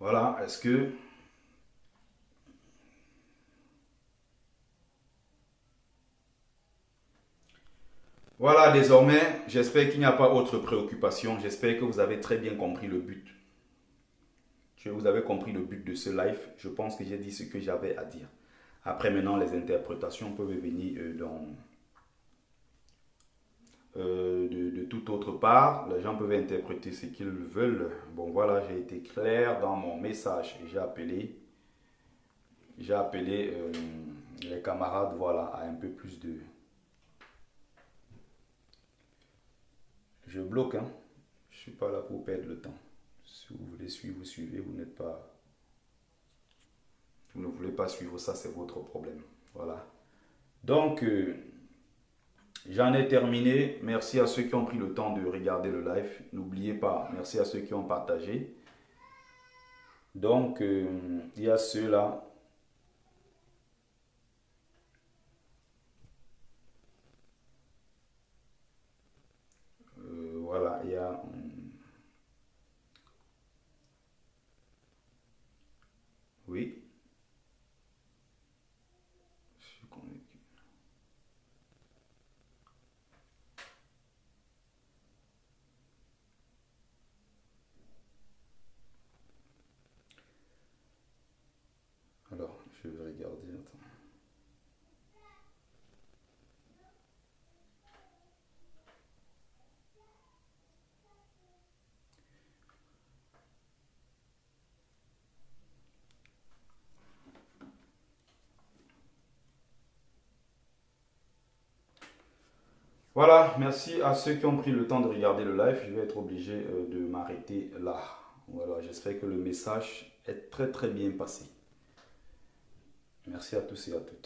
voilà, est-ce que... Voilà, désormais, j'espère qu'il n'y a pas autre préoccupation. J'espère que vous avez très bien compris le but. Que vous avez compris le but de ce live. Je pense que j'ai dit ce que j'avais à dire. Après, maintenant, les interprétations peuvent venir de toute autre part. Les gens peuvent interpréter ce qu'ils veulent. Bon, voilà, j'ai été clair dans mon message. J'ai appelé les camarades, voilà, à un peu plus de... Je bloque, hein. Je ne suis pas là pour perdre le temps. Si vous voulez suivre, vous suivez. Vous n'êtes pas... Vous ne voulez pas suivre ça, c'est votre problème. Voilà. Donc, j'en ai terminé. Merci à ceux qui ont pris le temps de regarder le live. N'oubliez pas, merci à ceux qui ont partagé. Donc, il y a ceux-là. Voilà, il y a... oui. Je suis convaincu. Alors, je vais regarder. Attends. Voilà, merci à ceux qui ont pris le temps de regarder le live. Je vais être obligé de m'arrêter là. Voilà, j'espère que le message est très très bien passé. Merci à tous et à toutes.